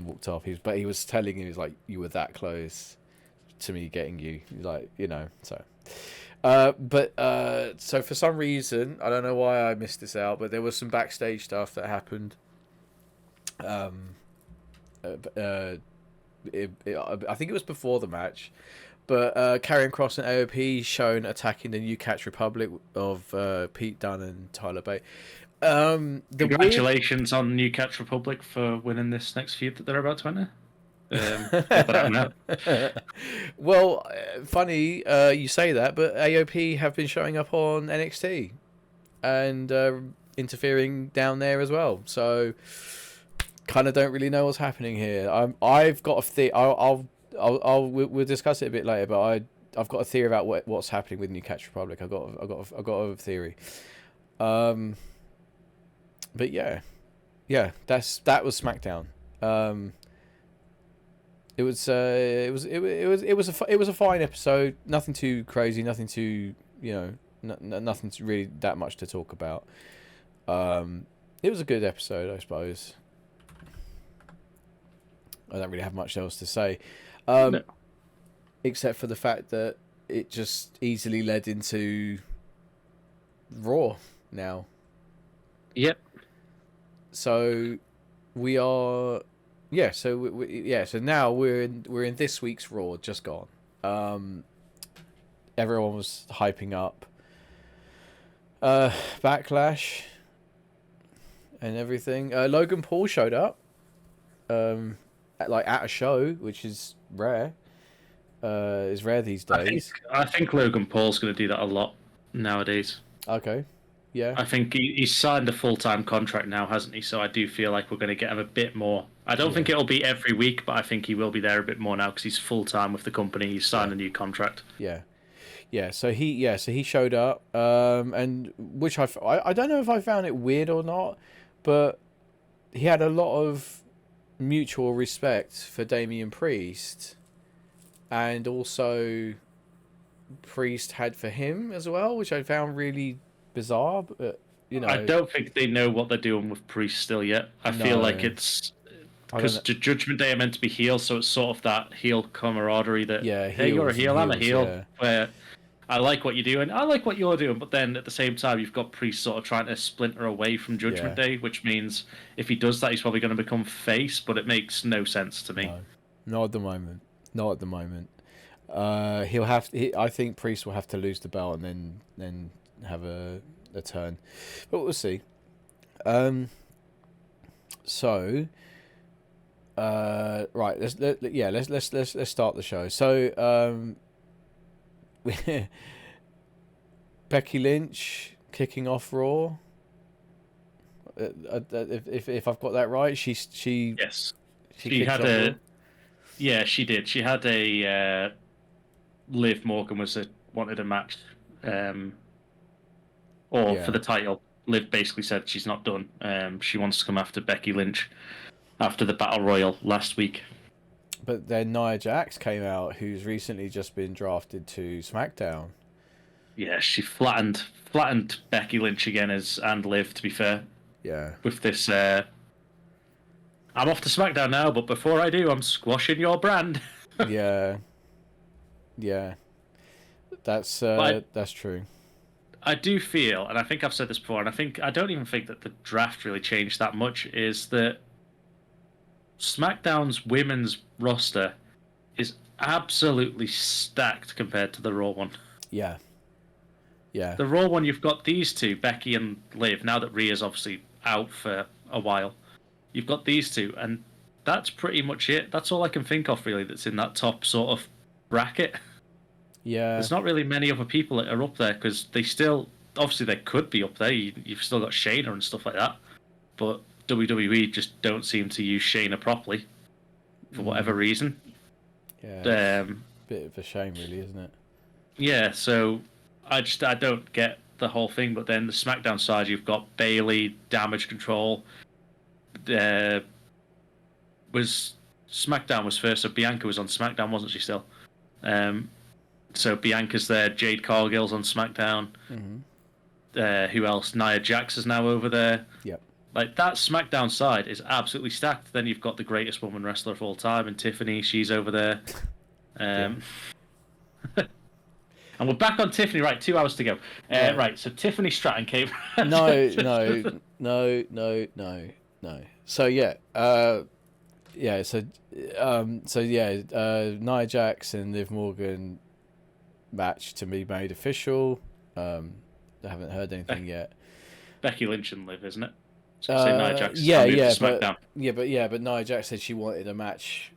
walked off. He was telling him, he's like, you were that close to me getting you, like, so. So for some reason, I don't know why I missed this out, but there was some backstage stuff that happened. I think it was before the match, but Karrion Kross and AOP shown attacking the New Catch Republic of Pete Dunne and Tyler Bate. Congratulations on New Catch Republic for winning this next feud that they're about to enter. Get that out now. Well, funny you say that, but AOP have been showing up on NXT and interfering down there as well. So, kind of don't really know what's happening here. I've got we'll discuss it a bit later, but I've got a theory about what's happening with New Catch Republic. I've got a theory. But yeah, that was SmackDown. It was a fine episode. Nothing too crazy. Nothing too nothing really that much to talk about. It was a good episode, I suppose. I don't really have much else to say, No. except for the fact that it just easily led into Raw now. Yep. So we are, So now we're in this week's Raw, just gone. Everyone was hyping up Backlash and everything. Logan Paul showed up, at a show, which is rare. Is rare these days. I think Logan Paul's going to do that a lot nowadays. Okay. Yeah. I think he's signed a full-time contract now, hasn't he? So I do feel like we're going to get him a bit more. I don't think it'll be every week, but I think he will be there a bit more now because he's full-time with the company. He's signed a new contract. Yeah. So he showed up, and which I don't know if I found it weird or not, but he had a lot of mutual respect for Damian Priest, and also Priest had for him as well, which I found really bizarre. But I don't think they know what they're doing with Priest still yet. I feel like it's because Judgment Day are meant to be heels, so it's sort of that heel camaraderie that hey, you're a heel, I'm a heel, where I like what you're doing, I like what you're doing, but then at the same time you've got Priest sort of trying to splinter away from Judgment Day, which means if he does that he's probably going to become face, but it makes no sense to me. No, not at the moment. He'll have. I think Priest will have to lose the belt and then have a turn, but we'll see. So, right. Let's start the show. So, Becky Lynch kicking off Raw. If I've got that right, she had a. Yeah, she did. She had a. Liv Morgan wanted a match, for the title. Liv basically said she's not done. She wants to come after Becky Lynch after the Battle Royal last week. But then Nia Jax came out, who's recently just been drafted to SmackDown. Yeah, she flattened Becky Lynch again and Liv, to be fair. Yeah. With this, I'm off to SmackDown now, but before I do, I'm squashing your brand. Yeah. That's true. I do feel, and I think I've said this before, and I don't even think that the draft really changed that much, is that SmackDown's women's roster is absolutely stacked compared to the Raw one. Yeah. The Raw one, you've got these two, Becky and Liv, now that Rhea's obviously out for a while. You've got these two, and that's pretty much it. That's all I can think of, really, that's in that top sort of bracket. Yeah. There's not really many other people that are up there, because they still... Obviously, they could be up there. You've still got Shayna and stuff like that. But WWE just don't seem to use Shayna properly, for whatever reason. Yeah. Bit of a shame, really, isn't it? Yeah, so I don't get the whole thing. But then the SmackDown side, you've got Bayley, Damage Control. SmackDown was first, so Bianca was on SmackDown, wasn't she still? So Bianca's there, Jade Cargill's on SmackDown. Mm-hmm. Who else? Nia Jax is now over there. Yep. Like, that SmackDown side is absolutely stacked. Then you've got the greatest woman wrestler of all time, and Tiffany, she's over there. And we're back on Tiffany, right, 2 hours to go. Right, so Tiffany Stratton came... No. So, Nia Jax and Liv Morgan match to be made official. I haven't heard anything yet. Becky Lynch and Liv, isn't it? So Nia Jax but Nia Jax said she wanted a match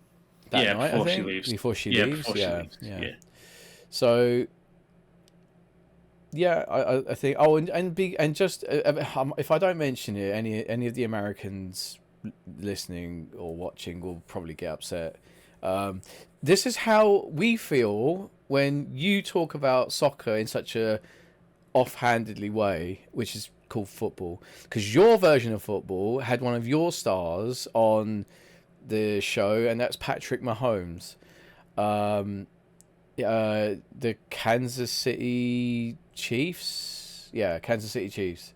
that night. Before I think she leaves. before she Yeah, leaves. before she leaves. Yeah. So. Yeah, I think. Oh, and just if I don't mention it, any of the Americans listening or watching will probably get upset. This is how we feel when you talk about soccer in such a offhandedly way, which is called football, because your version of football had one of your stars on the show, and that's Patrick Mahomes. The Kansas City Chiefs. Yeah, Kansas City Chiefs.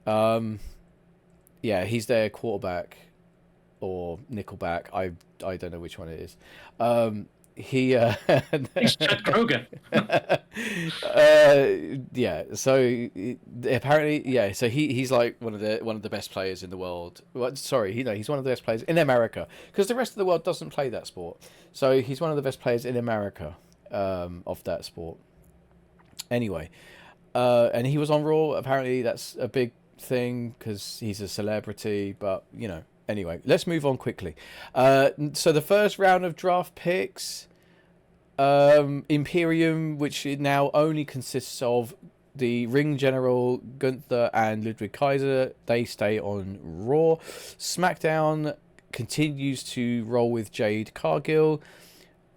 Yeah, he's their quarterback or nickelback. I don't know which one it is. He He's Chad Kroger. Yeah, so apparently, yeah, so he's like one of the best players in the world. Well, sorry, he's one of the best players in America, because the rest of the world doesn't play that sport. So he's one of the best players in America of that sport. Anyway, and he was on Raw. Apparently, that's a big thing because he's a celebrity. But anyway, let's move on quickly. So the first round of draft picks, Imperium, which now only consists of the Ring General Gunther and Ludwig Kaiser, they stay on Raw. SmackDown continues to roll with Jade Cargill.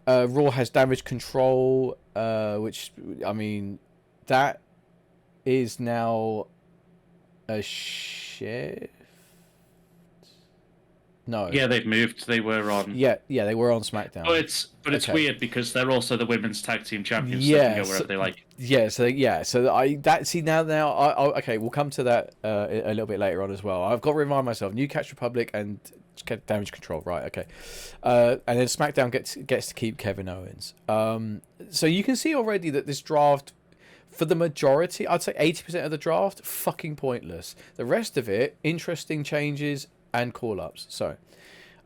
Raw has Damage Control, which, I mean, that is now a shift. No. Yeah, they've moved. They were on. Yeah, they were on SmackDown. But it's weird because they're also the women's tag team champions. Yeah, so they can go wherever they like. Okay, we'll come to that a little bit later on as well. I've got to remind myself: New Catch Republic and Damage Control, right? Okay, and then SmackDown gets to keep Kevin Owens. So you can see already that this draft, for the majority, I'd say 80% of the draft, fucking pointless. The rest of it, interesting changes and call-ups. So,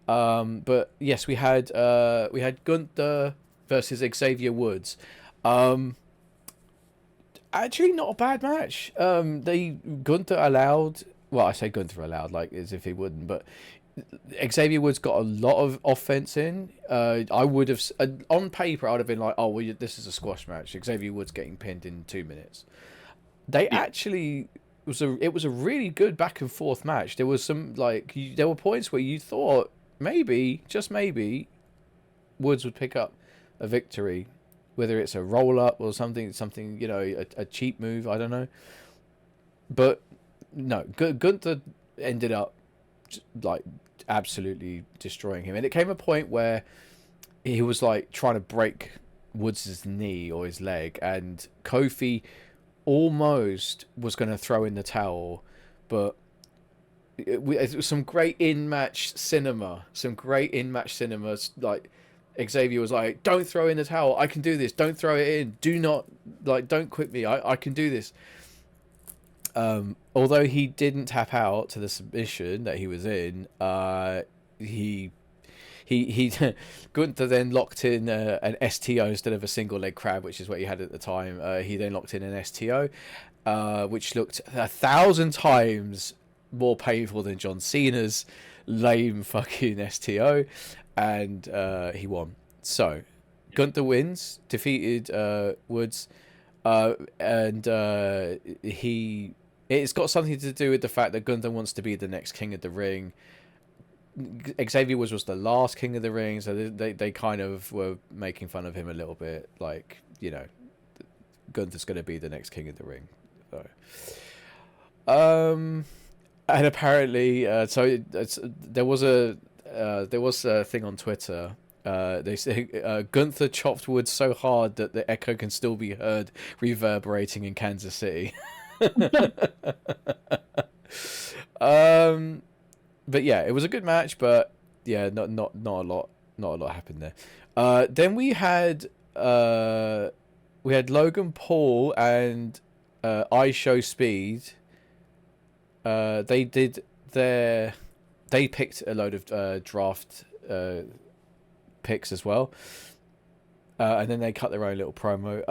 but yes, we had Gunther versus Xavier Woods. Actually, not a bad match. Gunther allowed. Well, I say Gunther allowed, like as if he wouldn't, but Xavier Woods got a lot of offense in. I would have, on paper, I'd have been like, oh, well, this is a squash match. Xavier Woods getting pinned in 2 minutes. Actually, it was a really good back and forth match. There was some there were points where you thought maybe, just maybe, Woods would pick up a victory, whether it's a roll up or something, a cheap move. I don't know, but no, Gunther ended up absolutely destroying him, and it came a point where he was trying to break Woods' knee or his leg, and Kofi almost was going to throw in the towel, but it was some great in-match cinema. Xavier was like, don't throw in the towel, I can do this, don't throw it in, don't quit me, I can do this. Although he didn't tap out to the submission that he was in, he Gunther then locked in an STO instead of a single leg crab, which is what he had at the time. He then locked in an STO, which looked 1,000 times more painful than John Cena's lame fucking STO, and he won. So Gunther wins, defeated Woods, and it's got something to do with the fact that Gunther wants to be the next King of the Ring. Xavier Woods was the last King of the Ring, so they kind of were making fun of him a little bit, Gunther's going to be the next King of the Ring. So, and apparently, there was a thing on Twitter. They say Gunther chopped Woods so hard that the echo can still be heard reverberating in Kansas City. But yeah, it was a good match, but yeah, not a lot happened there. Then we had Logan Paul and I Show Speed. They picked a load of draft picks as well, and then they cut their own little promo.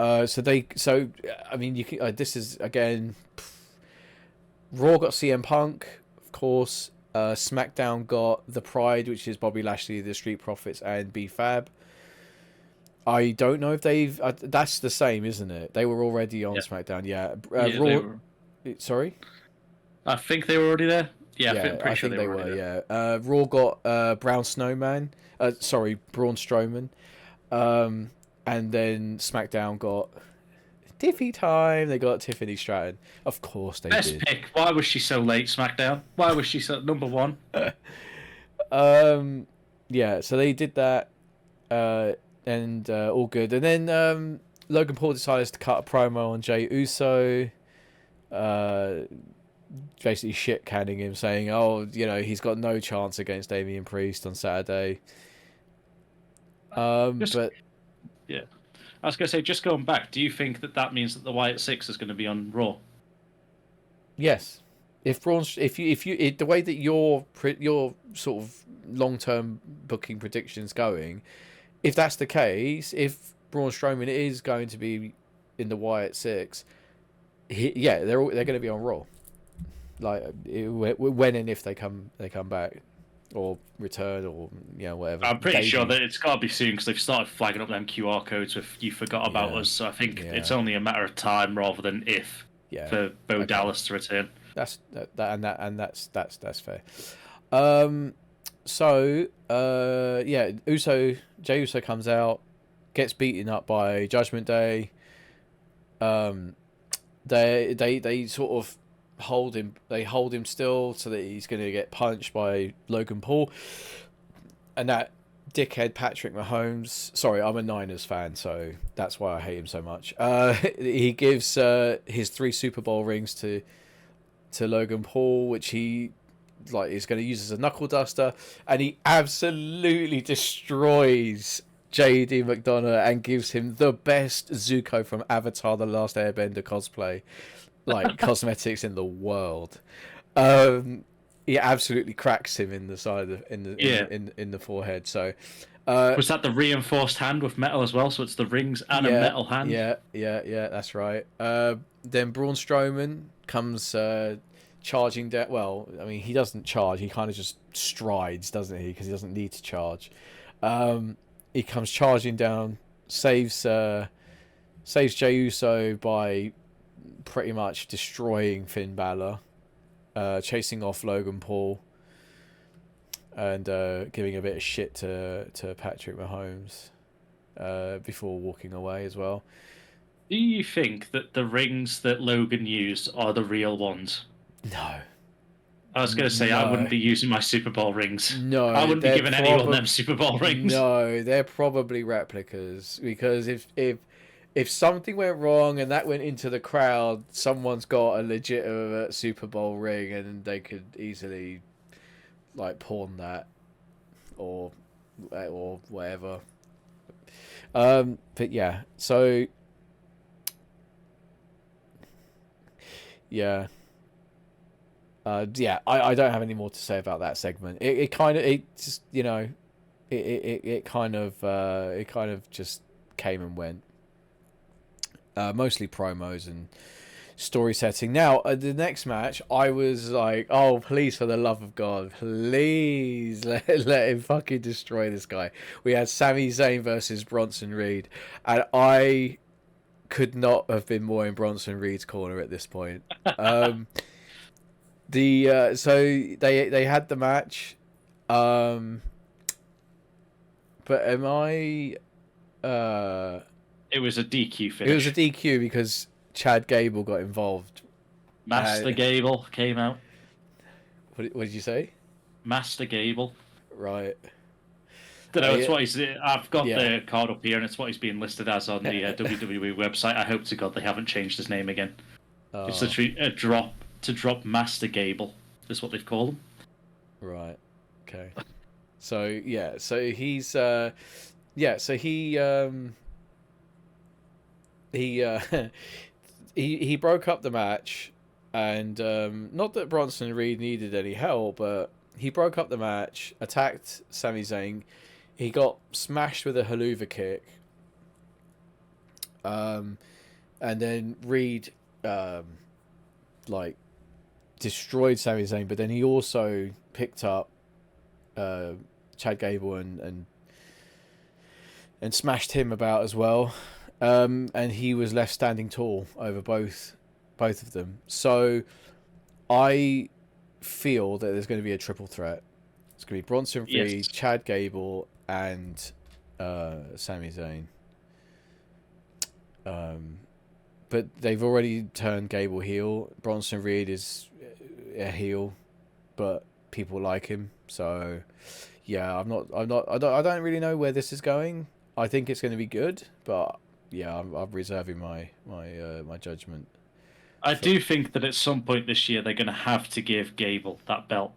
So I mean, you can. This is again, Raw got CM Punk, of course. SmackDown got The Pride, which is Bobby Lashley, the Street Profits, and B-Fab. I don't know if they've... that's the same, isn't it? They were already on SmackDown, yeah. Raw... Sorry? I think they were already there. Yeah, I pretty sure think they were, there. yeah. Raw got Braun Strowman. Braun Strowman. And then SmackDown got... Tiffy time. They got Tiffany Stratton. Of course they Best did. pick. Why was she so late, SmackDown? Why was she so number one? Yeah, so they did that, and all good. And then Logan Paul decides to cut a promo on Jey Uso, basically shit canning him, saying, "Oh, he's got no chance against Damian Priest on Saturday." But yeah. I was going to say, just going back, do you think that means that the Wyatt Six is going to be on Raw? Yes, if the way that your sort of long-term booking predictions going, if that's the case, if Braun Strowman is going to be in the Wyatt Six, they're going to be on Raw, like when and if they come back. Or return, or whatever. I'm pretty sure that it's got to be soon because they've started flagging up them QR codes if you forgot about us. So I think it's only a matter of time rather than if for Bo Dallas to return. That's fair. Jey Uso comes out, gets beaten up by Judgment Day. They sort of hold him still so that he's going to get punched by Logan Paul, and that dickhead Patrick Mahomes, sorry, I'm a Niners fan, so that's why I hate him so much. He gives his 3 Super Bowl rings to Logan Paul, which he is going to use as a knuckle duster, and he absolutely destroys JD McDonough and gives him the best Zuko from Avatar: The Last Airbender cosplay cosmetics in the world. He absolutely cracks him in the side of in the forehead. So was that the reinforced hand with metal as well? So it's the rings and a metal hand. Yeah, that's right. Then Braun Strowman comes charging down. Well, I mean, he doesn't charge. He kind of just strides, doesn't he? Because he doesn't need to charge. He comes charging down, saves Jey Uso by pretty much destroying Finn Balor, chasing off Logan Paul, and giving a bit of shit to Patrick Mahomes before walking away as well. Do you think that the rings that Logan used are the real ones? No. I was going to say, no. I wouldn't be using my Super Bowl rings. No. I wouldn't be giving anyone them Super Bowl rings. No, they're probably replicas, because if something went wrong and that went into the crowd, someone's got a legitimate Super Bowl ring and they could easily pawn that or whatever. But yeah, so yeah. I don't have any more to say about that segment. It kind of just came and went. Mostly promos and story setting. Now, the next match, I was like, oh, please, for the love of God, please let him fucking destroy this guy. We had Sami Zayn versus Bronson Reed, and I could not have been more in Bronson Reed's corner at this point. So they had the match, but am I? It was a DQ finish. It was a DQ because Chad Gable got involved. Master Gable came out. What did you say? Master Gable. Right. Don't know. It's what he's. I've got the card up here, and it's what he's being listed as on the WWE website. I hope to God they haven't changed his name again. It's literally a drop to drop Master Gable. Is what they've called him. Right. Okay. So yeah. So he's. So he broke up the match, and not that Bronson Reed needed any help, but he broke up the match, attacked Sami Zayn. He got smashed with a haluva kick, and then Reed destroyed Sami Zayn, but then he also picked up Chad Gable and smashed him about as well, and he was left standing tall over both of them. So I feel that there's going to be a triple threat. It's going to be Bronson Reed, Chad Gable, and Sami Zayn. But they've already turned Gable heel. Bronson Reed is a heel, but people like him. So yeah, I don't really know where this is going. I think it's going to be good, but yeah, I'm reserving my judgment. I do think that at some point this year they're going to have to give Gable that belt.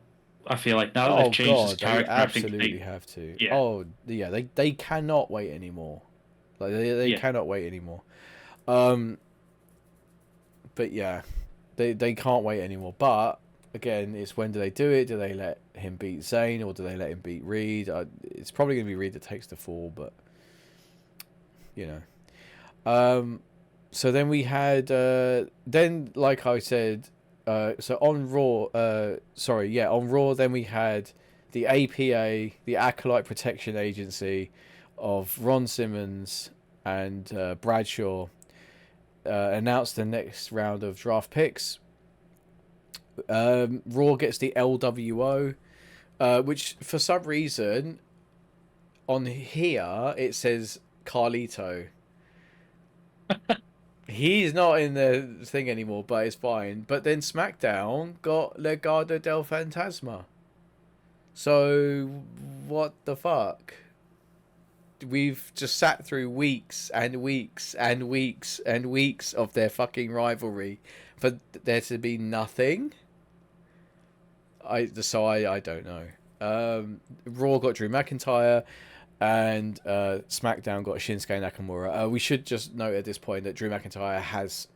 I feel like now that they've changed his character, they absolutely have to. Yeah. Oh yeah, they cannot wait anymore. Like they cannot wait anymore. But yeah, they can't wait anymore. But again, it's when do they do it? Do they let him beat Zayn or do they let him beat Reed? It's probably going to be Reed that takes the fall, but you know. So then we had then, like I said, so on Raw, on Raw, then we had the APA, the Acolyte Protection Agency of Ron Simmons and Bradshaw announced the next round of draft picks. Raw gets the LWO, which for some reason on here it says Carlito. He's not in the thing anymore, but it's fine. But then SmackDown got Legado del Fantasma. So what the fuck? We've just sat through weeks and weeks and weeks and weeks of their fucking rivalry for there to be nothing. I don't know. Raw got Drew McIntyre, and SmackDown got Shinsuke Nakamura. We should just note at this point that Drew McIntyre has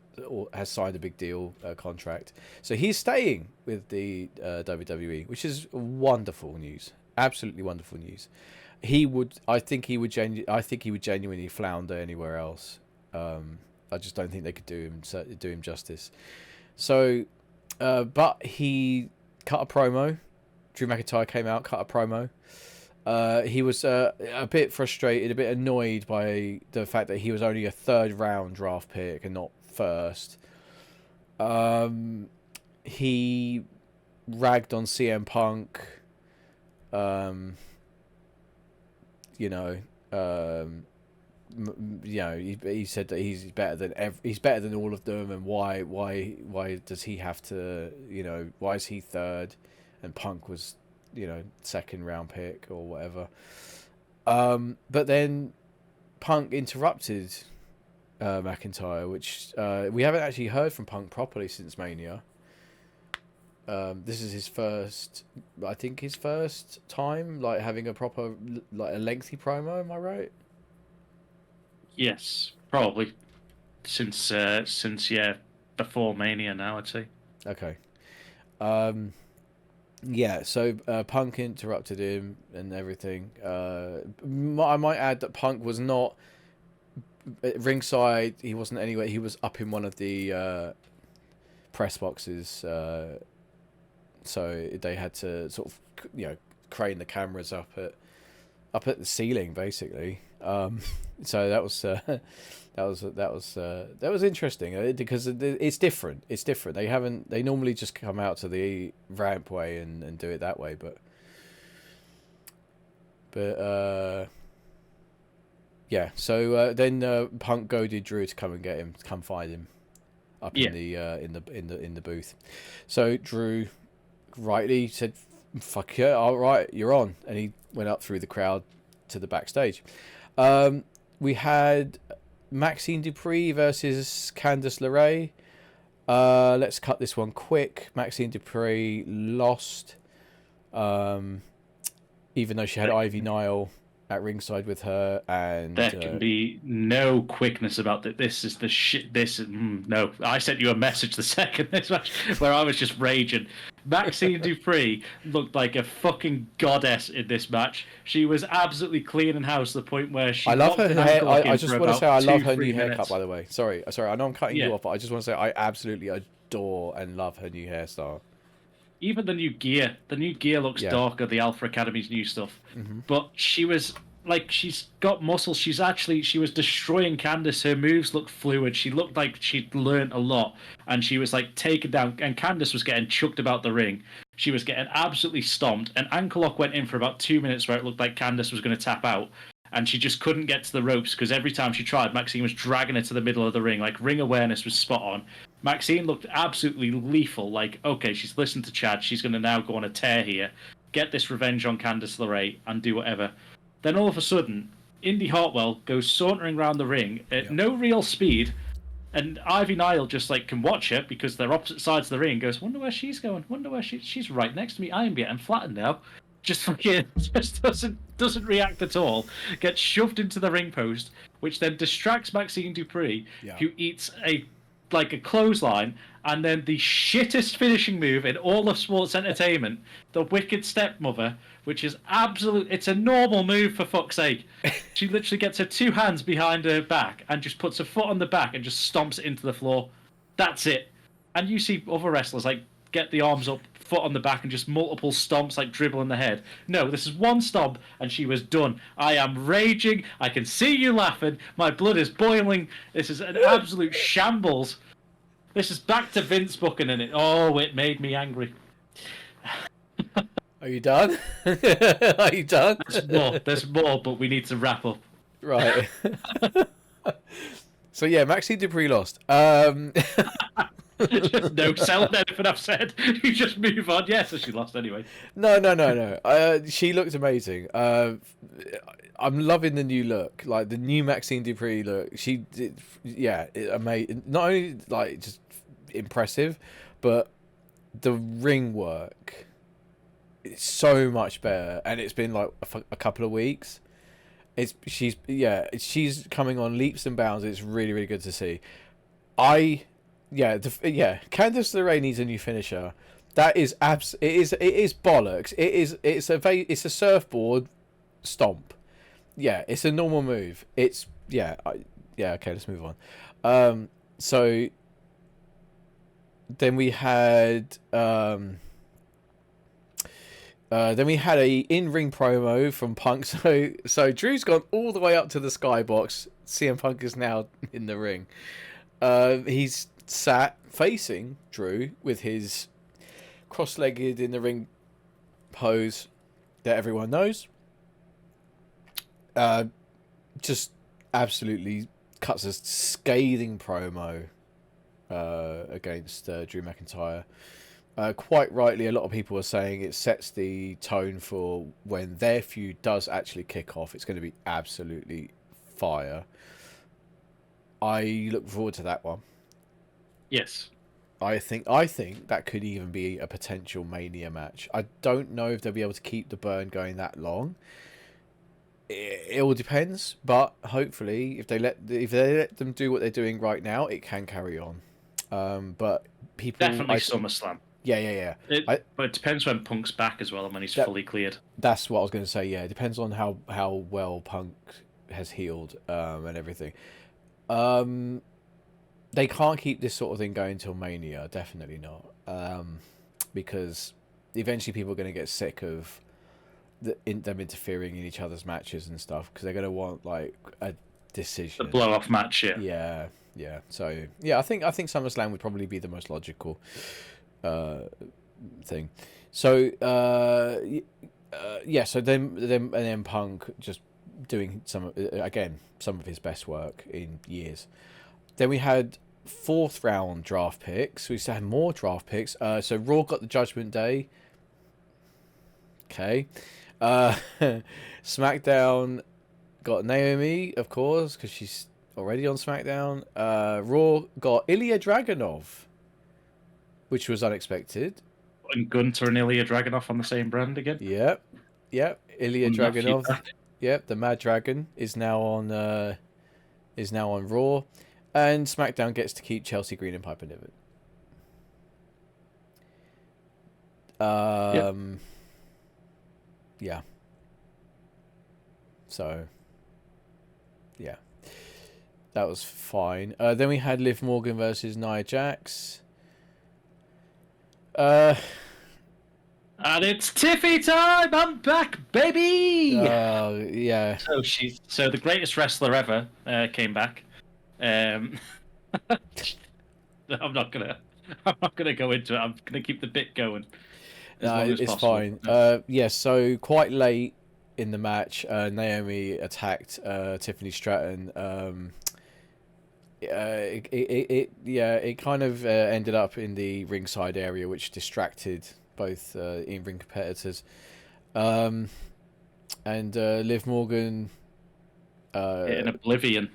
signed a big deal contract, so he's staying with the WWE, which is wonderful news. Absolutely wonderful news. I think he would genuinely flounder anywhere else. I just don't think they could do him justice. So, but he cut a promo. Drew McIntyre came out, cut a promo. He was a bit frustrated, a bit annoyed by the fact that he was only a third round draft pick and not first. He ragged on CM Punk. He said that he's better than all of them, and why does he have to, why is he third and Punk was, second round pick or whatever. But then Punk interrupted McIntyre, which we haven't actually heard from Punk properly since Mania. This is his first time having a proper a lengthy promo. Am I right? Yes, probably since before Mania. Now I'd say. Okay. Yeah. So Punk interrupted him and everything. I might add that Punk was not at ringside. He wasn't anywhere. He was up in one of the press boxes. So they had to sort of, crane the cameras up at the ceiling, basically. So that was interesting because it's different. It's different. They normally just come out to the ramp way and do it that way, but yeah. So then Punk goaded Drew to come and get him, to come find him up in the booth. So Drew rightly said, "Fuck yeah, all right, you're on," and he went up through the crowd to the backstage. We had Maxine Dupree versus Candice LeRae. Let's cut this one quick. Maxine Dupree lost, even though she had Ivy Nile at ringside with her, and there can be no quickness about that. This is the shit. No. I sent you a message the second this match where I was just raging. Maxine Dupree looked like a fucking goddess in this match. She was absolutely cleaning house to the point where she. I love her hair. I just want to say I love her new haircut. By the way, sorry. I know I'm cutting you off, but I just want to say I absolutely adore and love her new hairstyle. even the new gear looks darker. The Alpha Academy's new stuff, but she was like, she's got muscles. She was destroying Candice. Her moves looked fluid. She looked like she'd learned a lot, and she was like taken down. And Candice was getting chucked about the ring. She was getting absolutely stomped. And ankle lock went in for about 2 minutes, where it looked like Candice was going to tap out, and she just couldn't get to the ropes because every time she tried, Maxine was dragging her to the middle of the ring. Like, ring awareness was spot on. Maxine looked absolutely lethal. Like, okay, she's listened to Chad. She's going to now go on a tear here, get this revenge on Candice LeRae, and do whatever. Then all of a sudden, Indy Hartwell goes sauntering around the ring at no real speed, and Ivy Nile just like can watch her because they're opposite sides of the ring. Goes, wonder where she's going. Wonder where she's right next to me. I am getting flattened now. Just fucking just doesn't react at all. Gets shoved into the ring post, which then distracts Maxine Dupree, who eats a clothesline, and then the shittest finishing move in all of sports entertainment, the Wicked Stepmother, which is it's a normal move, for fuck's sake. She literally gets her two hands behind her back and just puts her foot on the back and just stomps it into the floor. That's it. And you see other wrestlers like get the arms up, foot on the back, and just multiple stomps, like dribbling the head. No, this is one stomp and she was done. I am raging. I can see you laughing. My blood is boiling. This is an absolute shambles. This is back to Vince booking in it. Oh, it made me angry. Are you done? Are you done? There's more, but we need to wrap up. Right. So yeah, Maxine Dupree lost. Just no selling anything I've said. You just move on. Yeah, so she lost anyway. No. She looked amazing. I'm loving the new look, like the new Maxine Dupree look. She did, amazing. Not only like just impressive, but the ring work. It's so much better, and it's been like a couple of weeks. She's coming on leaps and bounds. It's really, really good to see. Candice LeRae needs a new finisher. That is it is bollocks. It's a surfboard stomp. Yeah, it's a normal move. Okay, let's move on. So then we had a in-ring promo from Punk. So Drew's gone all the way up to the skybox. CM Punk is now in the ring. He's sat facing Drew with his cross-legged in the ring pose that everyone knows. Just absolutely cuts a scathing promo against Drew McIntyre. Quite rightly, a lot of people are saying it sets the tone for when their feud does actually kick off. It's going to be absolutely fire. I look forward to that one. Yes. I think that could even be a potential Mania match. I don't know if they'll be able to keep the burn going that long. It all depends, but hopefully, if they let them do what they're doing right now, it can carry on. But people definitely SummerSlam. Yeah. But it depends when Punk's back as well, and when he's fully cleared. That's what I was going to say. Yeah, it depends on how well Punk has healed and everything. They can't keep this sort of thing going till Mania. Definitely not. Because eventually people are going to get sick of them interfering in each other's matches and stuff, because they're going to want like a decision. The blow off match. Yeah. So yeah, I think SummerSlam would probably be the most logical thing. So so then Punk just doing some of his best work in years. Then we had 4th round draft picks. We had more draft picks. So Raw got the Judgment Day. Okay. SmackDown got Naomi, of course, because she's already on SmackDown. Raw got Ilya Dragunov, which was unexpected. And Gunter and Ilya Dragunov on the same brand again. Yep. Ilya Dragunov. Yep, the Mad Dragon is now on Raw, and SmackDown gets to keep Chelsea Green and Piper Niven. Yeah. So, yeah, that was fine. Then we had Liv Morgan versus Nia Jax. And it's Tiffy time! I'm back, baby! Yeah. So the greatest wrestler ever came back. Um, I'm not gonna go into it. I'm gonna keep the bit going as No, long as it's possible. fine. Yeah, so quite late in the match, Naomi attacked Tiffany Stratton. It kind of ended up in the ringside area, which distracted both in-ring competitors. And Liv Morgan. In Oblivion.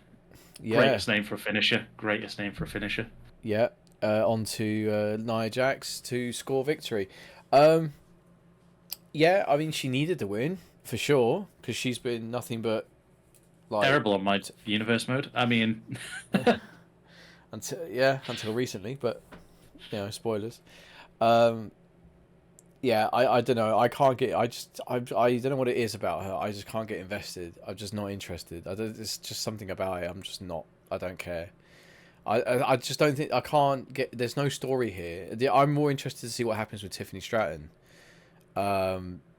Yeah. Greatest name for a finisher. Greatest name for a finisher. Yeah. Onto Nia Jax to score victory. Yeah, I mean, she needed the win for sure because she's been nothing but like terrible on my universe mode. I mean, until recently, but spoilers. Yeah, I don't know. I can't get. I don't know what it is about her. I just can't get invested. I'm just not interested. It's just something about it. I'm just not. I don't care. I just don't think I can't get. There's no story here. I'm more interested to see what happens with Tiffany Stratton,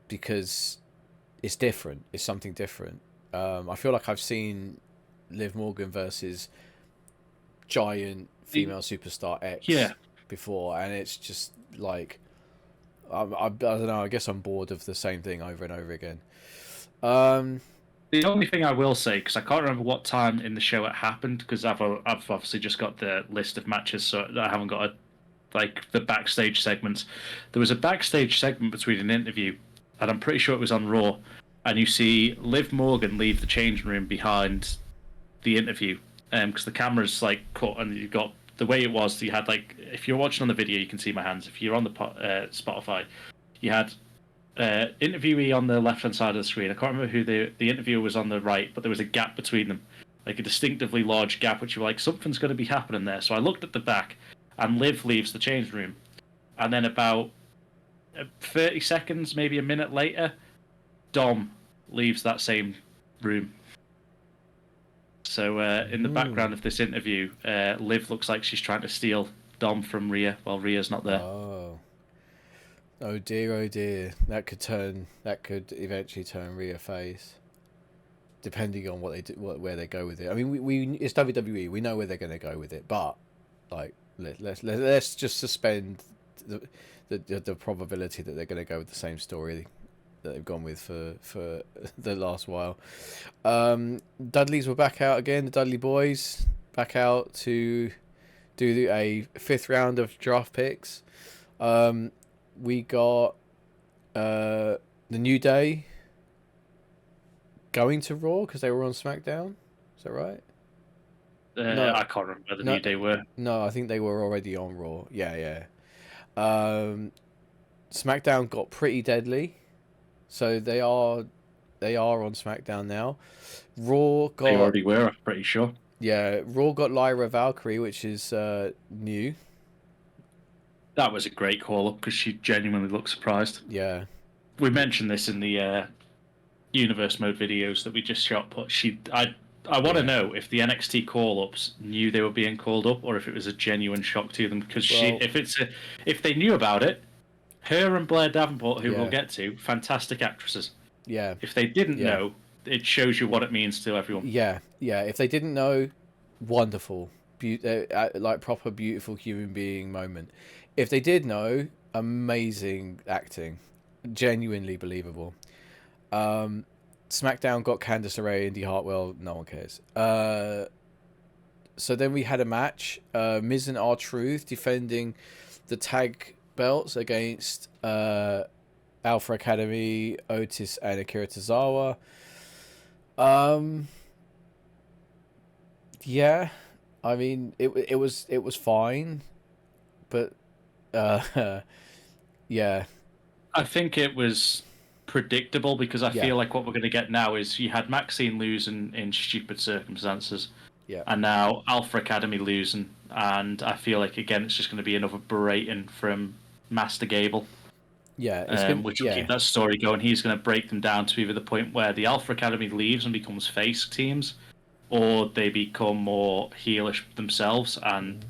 because it's different. It's something different. I feel like I've seen Liv Morgan versus giant female superstar X before, and it's just like I don't know. I guess I'm bored of the same thing over and over again. The only thing I will say, because I can't remember what time in the show it happened, because I've obviously just got the list of matches, so I haven't got the backstage segments. There was a backstage segment between an interview, and I'm pretty sure it was on Raw, and you see Liv Morgan leave the changing room behind the interview, because the camera's cut, and you've got the way it was. You had if you're watching on the video, you can see my hands. If you're on the Spotify, you had interviewee on the left hand side of the screen. I can't remember who the interviewer was on the right, but there was a gap between them, like a distinctively large gap, which you were like, something's going to be happening there. So I looked at the back, and Liv leaves the change room, and then about 30 seconds, maybe a minute later, Dom leaves that same room. So in the background of this interview, Liv looks like she's trying to steal Dom from Rhea while Rhea's not there. Oh dear. That could eventually turn Rhea face, depending on what they do, where they go with it. I mean, we it's WWE. We know where they're going to go with it, but let's just suspend the probability that they're going to go with the same story that they've gone with for the last while. Dudleys were back out again. The Dudley boys back out to do a 5th round of draft picks. We got the New Day going to Raw because they were on SmackDown. Is that right? No, I can't remember where the New Day were. No, I think they were already on Raw. Yeah. SmackDown got Pretty Deadly, so they are on SmackDown now. Raw got. They already were, I'm pretty sure. Yeah, Raw got Lyra Valkyrie, which is new. That was a great call up because she genuinely looked surprised. Yeah, we mentioned this in the universe mode videos that we just shot. But I want to know if the NXT call ups knew they were being called up, or if it was a genuine shock to them. Because if they knew about it, her and Blair Davenport, who we'll get to, fantastic actresses. Yeah. If they didn't know, it shows you what it means to everyone. Yeah. If they didn't know, wonderful, like proper beautiful human being moment. If they did know, amazing acting, genuinely believable. SmackDown got Candice LeRae, Indy Hartwell. No one cares. So then we had a match. Miz and R-Truth defending the tag belts against Alpha Academy, Otis and Akira Tozawa. Yeah, I mean it was fine, but yeah. I think it was predictable because I feel like what we're going to get now is you had Maxine losing in stupid circumstances, and now Alpha Academy losing, and I feel like again it's just going to be another berating from Master Gable. Which will keep that story going. He's going to break them down to either the point where the Alpha Academy leaves and becomes face teams, or they become more heelish themselves and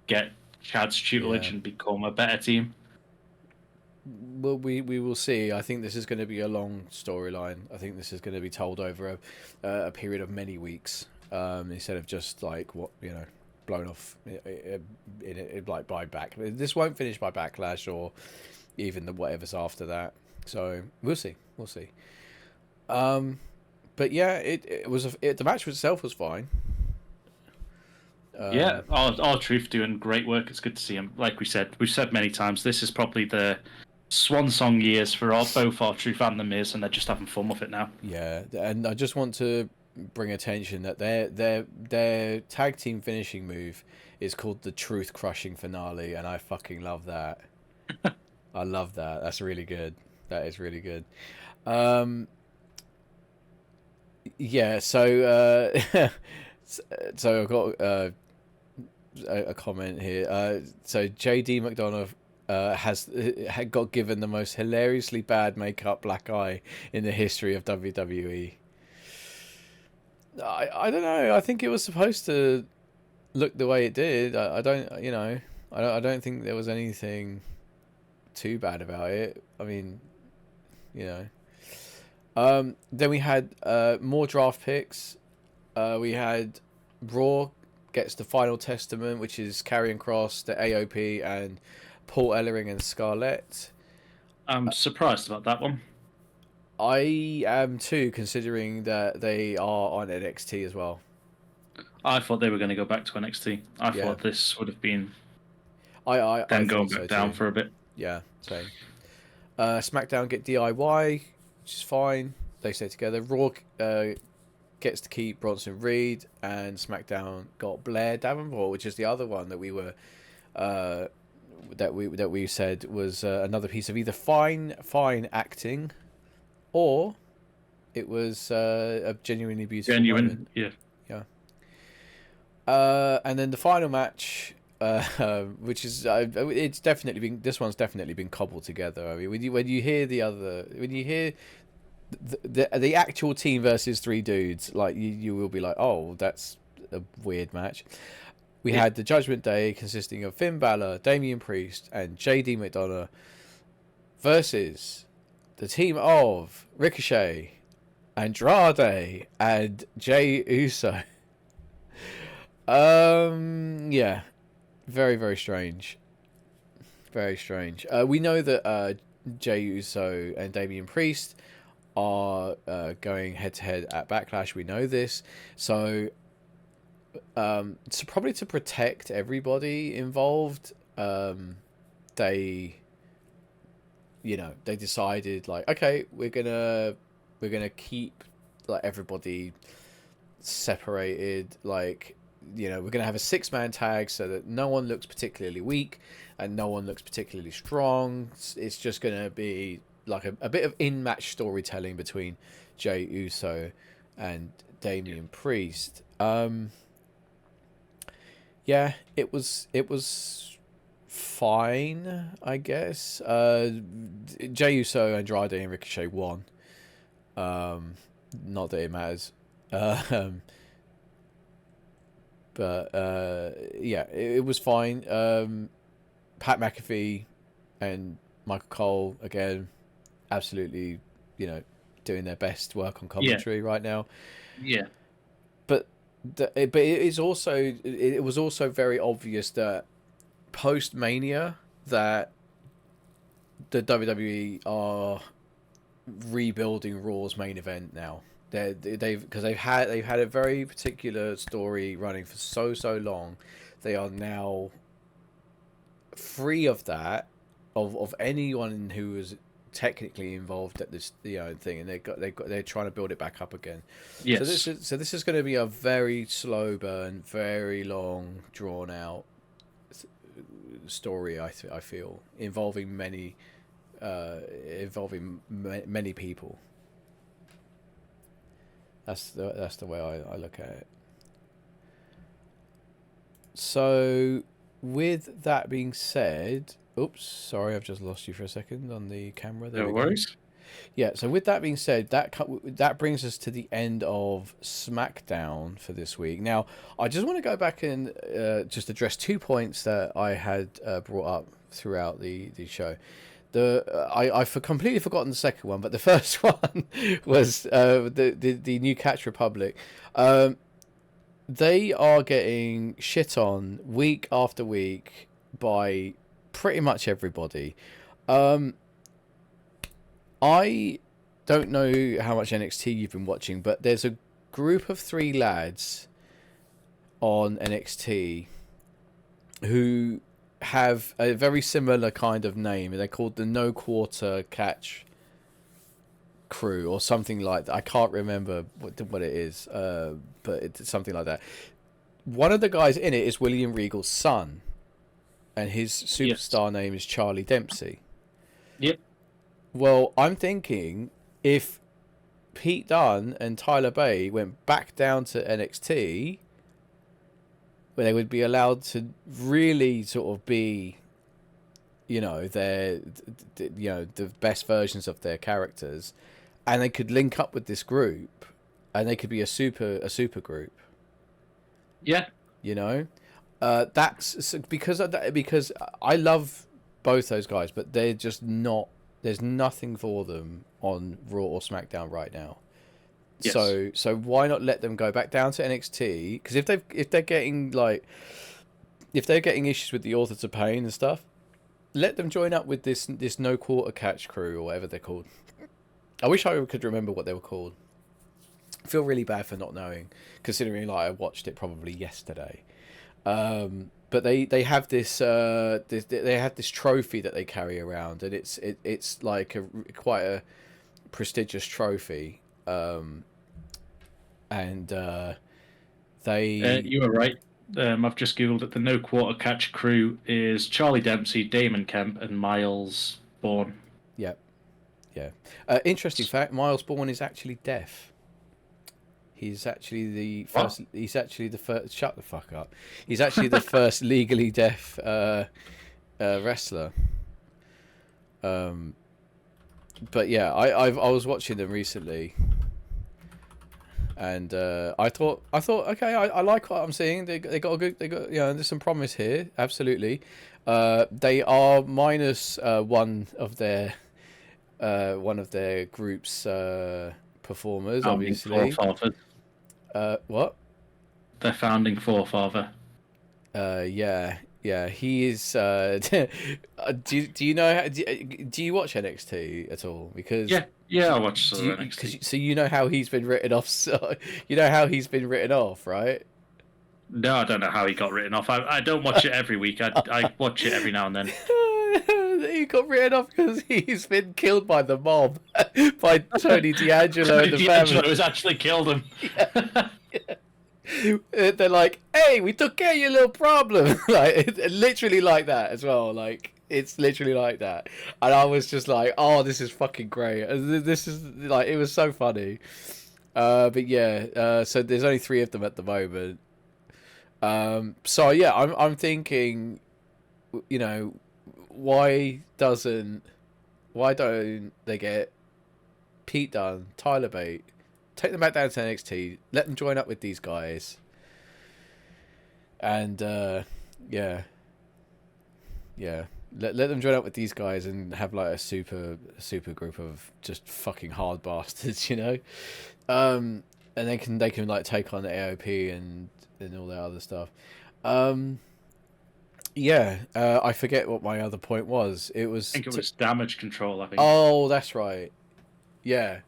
get Chad's tutelage and become a better team. well, we will see. I think this is going to be a long storyline. I think this is going to be told over a period of many weeks, instead of just like what blown off like by back. This won't finish by Backlash or even the whatever's after that. So we'll see. We'll see. But yeah, it was the match itself was fine. Yeah, R-Truth doing great work. It's good to see him. Like we've said many times, this is probably the swan song years for both R-Truth and The Miz, and they're just having fun with it now. Yeah, and I just want to bring attention that their tag team finishing move is called the Truth Crushing Finale, and I fucking love that. I love that. That's really good. That is really good. Yeah, so so I've got a comment here. So JD McDonough had got given the most hilariously bad makeup black eye in the history of WWE. I don't know. I think it was supposed to look the way it did. I don't I don't think there was anything too bad about it. I mean, then we had more draft picks. We had Raw gets the Final Testament, which is Karrion Kross, the AOP, and Paul Ellering and Scarlett. I'm surprised about that one. I am too, considering that they are on NXT as well. I thought they were going to go back to NXT. I thought this would have been them going back down for a bit. Yeah, same. SmackDown get DIY, which is fine. They stay together. Raw gets to keep Bronson Reed, and SmackDown got Blair Davenport, which is the other one that we were that we said was another piece of either fine acting, or it was a genuinely beautiful moment. Yeah. And then the final match, which is it's definitely been, this one's definitely been cobbled together. I mean, when you hear the actual team versus three dudes, like you will be like, oh, that's a weird match. We had the Judgment Day consisting of Finn Balor, Damian Priest, and JD McDonough versus the team of Ricochet, Andrade, and Jey Uso. Yeah, very, very strange. Very strange. We know that Jey Uso and Damian Priest are going head to head at Backlash. We know this, so probably to protect everybody involved, they decided, like, okay, we're gonna keep like everybody separated, like, we're gonna have a 6-man tag so that no one looks particularly weak and no one looks particularly strong. It's just gonna be like a bit of in-match storytelling between Jey Uso and Damian Priest. Yeah, it was fine, I guess. Jey Uso, Andrade, and Ricochet won. Not that it matters. But yeah, it was fine. Pat McAfee and Michael Cole, again, absolutely, doing their best work on commentary right now. Yeah. But it was also very obvious that post Mania that the WWE are rebuilding Raw's main event now. They've had a very particular story running for so long. They are now free of that, of anyone who was technically involved at this thing, and they're trying to build it back up again. Yes. So this is going to be a very slow burn, very long, drawn out story. I feel involving many people. That's the way I look at it. So, with that being said, oops, sorry, I've just lost you for a second on the camera. No worries. Yeah, so with that being said, that brings us to the end of SmackDown for this week. Now, I just want to go back and just address 2 points that I had brought up throughout the show. I've completely forgotten the second one, but the first one was the new Catch Republic. They are getting shit on week after week by pretty much everybody. I don't know how much NXT you've been watching, but there's a group of 3 lads on NXT who have a very similar kind of name. They're called the No Quarter Catch Crew or something like that. I can't remember what it is, but it's something like that. One of the guys in it is William Regal's son, and his superstar name is Charlie Dempsey. Yep. Well, I'm thinking if Pete Dunne and Tyler Bate went back down to NXT, where they would be allowed to really sort of be, the best versions of their characters, and they could link up with this group, and they could be a super group. Yeah. That's because I love both those guys, but they're just not. There's nothing for them on Raw or SmackDown right now. Yes. So why not let them go back down to NXT? Because if they're getting issues with the Authors of Pain and stuff, let them join up with this No Quarter Catch Crew or whatever they're called. I wish I could remember what they were called. I feel really bad for not knowing, considering I watched it probably yesterday. But they have this trophy that they carry around, and it's like quite a prestigious trophy. And they you were right. I've just googled it. The No Quarter Catch Crew is Charlie Dempsey, Damon Kemp, and Miles Bourne. Yeah. Interesting fact: Miles Bourne is actually deaf. He's actually the first. What? He's actually the first. Shut the fuck up. He's actually the first legally deaf wrestler. But yeah, I was watching them recently, and I thought okay, I like what I'm seeing. They got there's some promise here. Absolutely. They are minus one of their group's performers, obviously. What? Their founding forefather. Yeah. He is. Do you know? Do you watch NXT at all? Because yeah, I watch NXT. So you know how he's been written off. So you know how he's been written off, right? No, I don't know how he got written off. I don't watch it every week. I watch it every now and then. He got written off because he's been killed by the mob, by Tony D'Angelo and the family. D'Angelo has actually killed him. Yeah. They're like, "Hey, we took care of your little problem." Like literally like that as well. Like it's literally like that, and I was just like, "Oh, this is fucking great." This is like it was so funny. But yeah, so there's only 3 of them at the moment. So yeah, I'm thinking, why don't they get Pete Dunne, Tyler Bate, take them back down to NXT, let them join up with these guys, and let them join up with these guys and have like a super group of just fucking hard bastards, and they can like take on the AOP and all that other stuff. I forget what my other point was. I think it was damage control, I think. Oh, that's right. Yeah.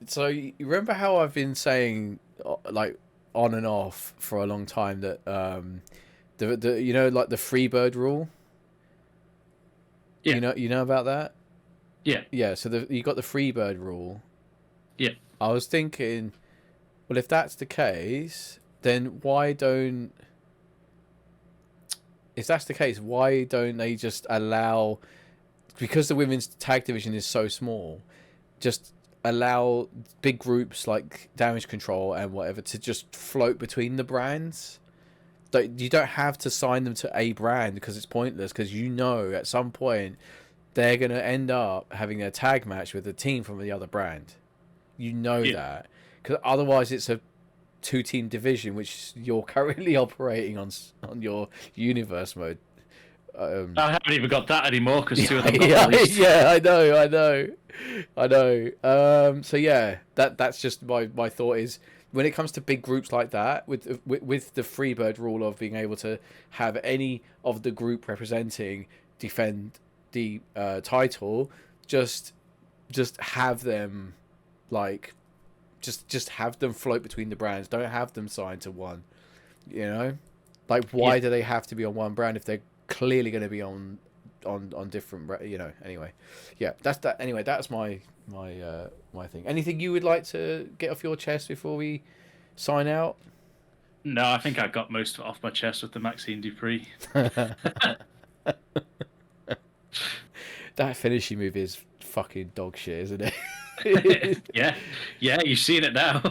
So you remember how I've been saying, like, on and off for a long time that the like the Freebird rule. Yeah. You know about that. Yeah. Yeah. So you got the Freebird rule. Yeah. I was thinking, well, if that's the case, then why don't? If that's the case, why don't they just allow? Because the women's tag division is so small, just allow big groups like Damage Control and whatever to just float between the brands. You don't have to sign them to a brand because it's pointless, because at some point they're going to end up having a tag match with a team from the other brand. That. Because otherwise it's a 2-team division, which you're currently operating on your universe mode. I haven't even got that anymore because two of them yeah, got released. yeah, I know. So yeah, that's just my thought is when it comes to big groups like that, with the Freebird rule of being able to have any of the group representing defend the title, just have them like just have them float between the brands. Don't have them signed to one. You know, like why do they have to be on one brand if they're clearly going to be on different, you know? Anyway, yeah, that's that. Anyway, that's my thing. Anything you would like to get off your chest before we sign out? No, I think I got most of it off my chest with the Maxine Dupree. That finishing move is fucking dog shit, isn't it? yeah, you've seen it now.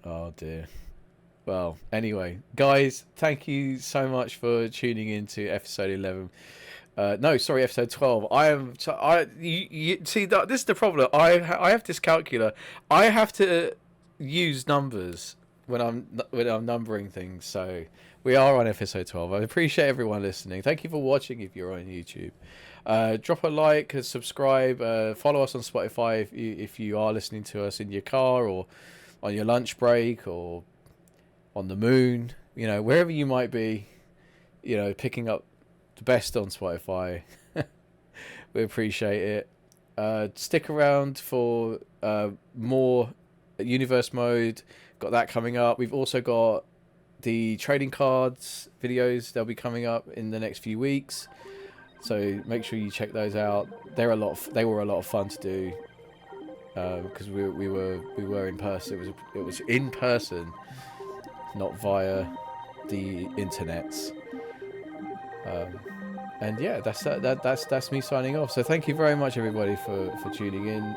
Oh dear. Well, anyway, guys, thank you so much for tuning in to episode 11. No, sorry, episode 12. You see that this is the problem. I have this calculator. I have to use numbers when I'm numbering things. So we are on episode 12. I appreciate everyone listening. Thank you for watching. If you're on YouTube, drop a like, subscribe, follow us on Spotify if you are listening to us in your car or on your lunch break or on the moon, you know, wherever you might be, you know, picking up the best on Spotify. We appreciate it. Stick around for more Universe Mode. Got that coming up. We've also got the trading cards videos. They'll be coming up in the next few weeks. So make sure you check those out. They were a lot of fun to do because we were in person. It was in person, not via the internets. And yeah, that's me signing off. So thank you very much, everybody, for tuning in.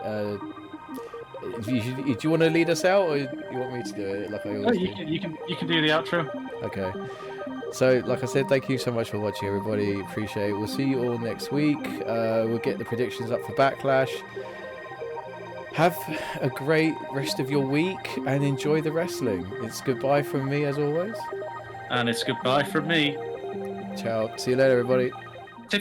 Do you want to lead us out, or you want me to do it like I always do? You can do the outro. Okay. So, like I said, thank you so much for watching, everybody. Appreciate it. We'll see you all next week. We'll get the predictions up for Backlash. Have a great rest of your week and enjoy the wrestling. It's goodbye from me, as always. And it's goodbye from me. Ciao. See you later, everybody.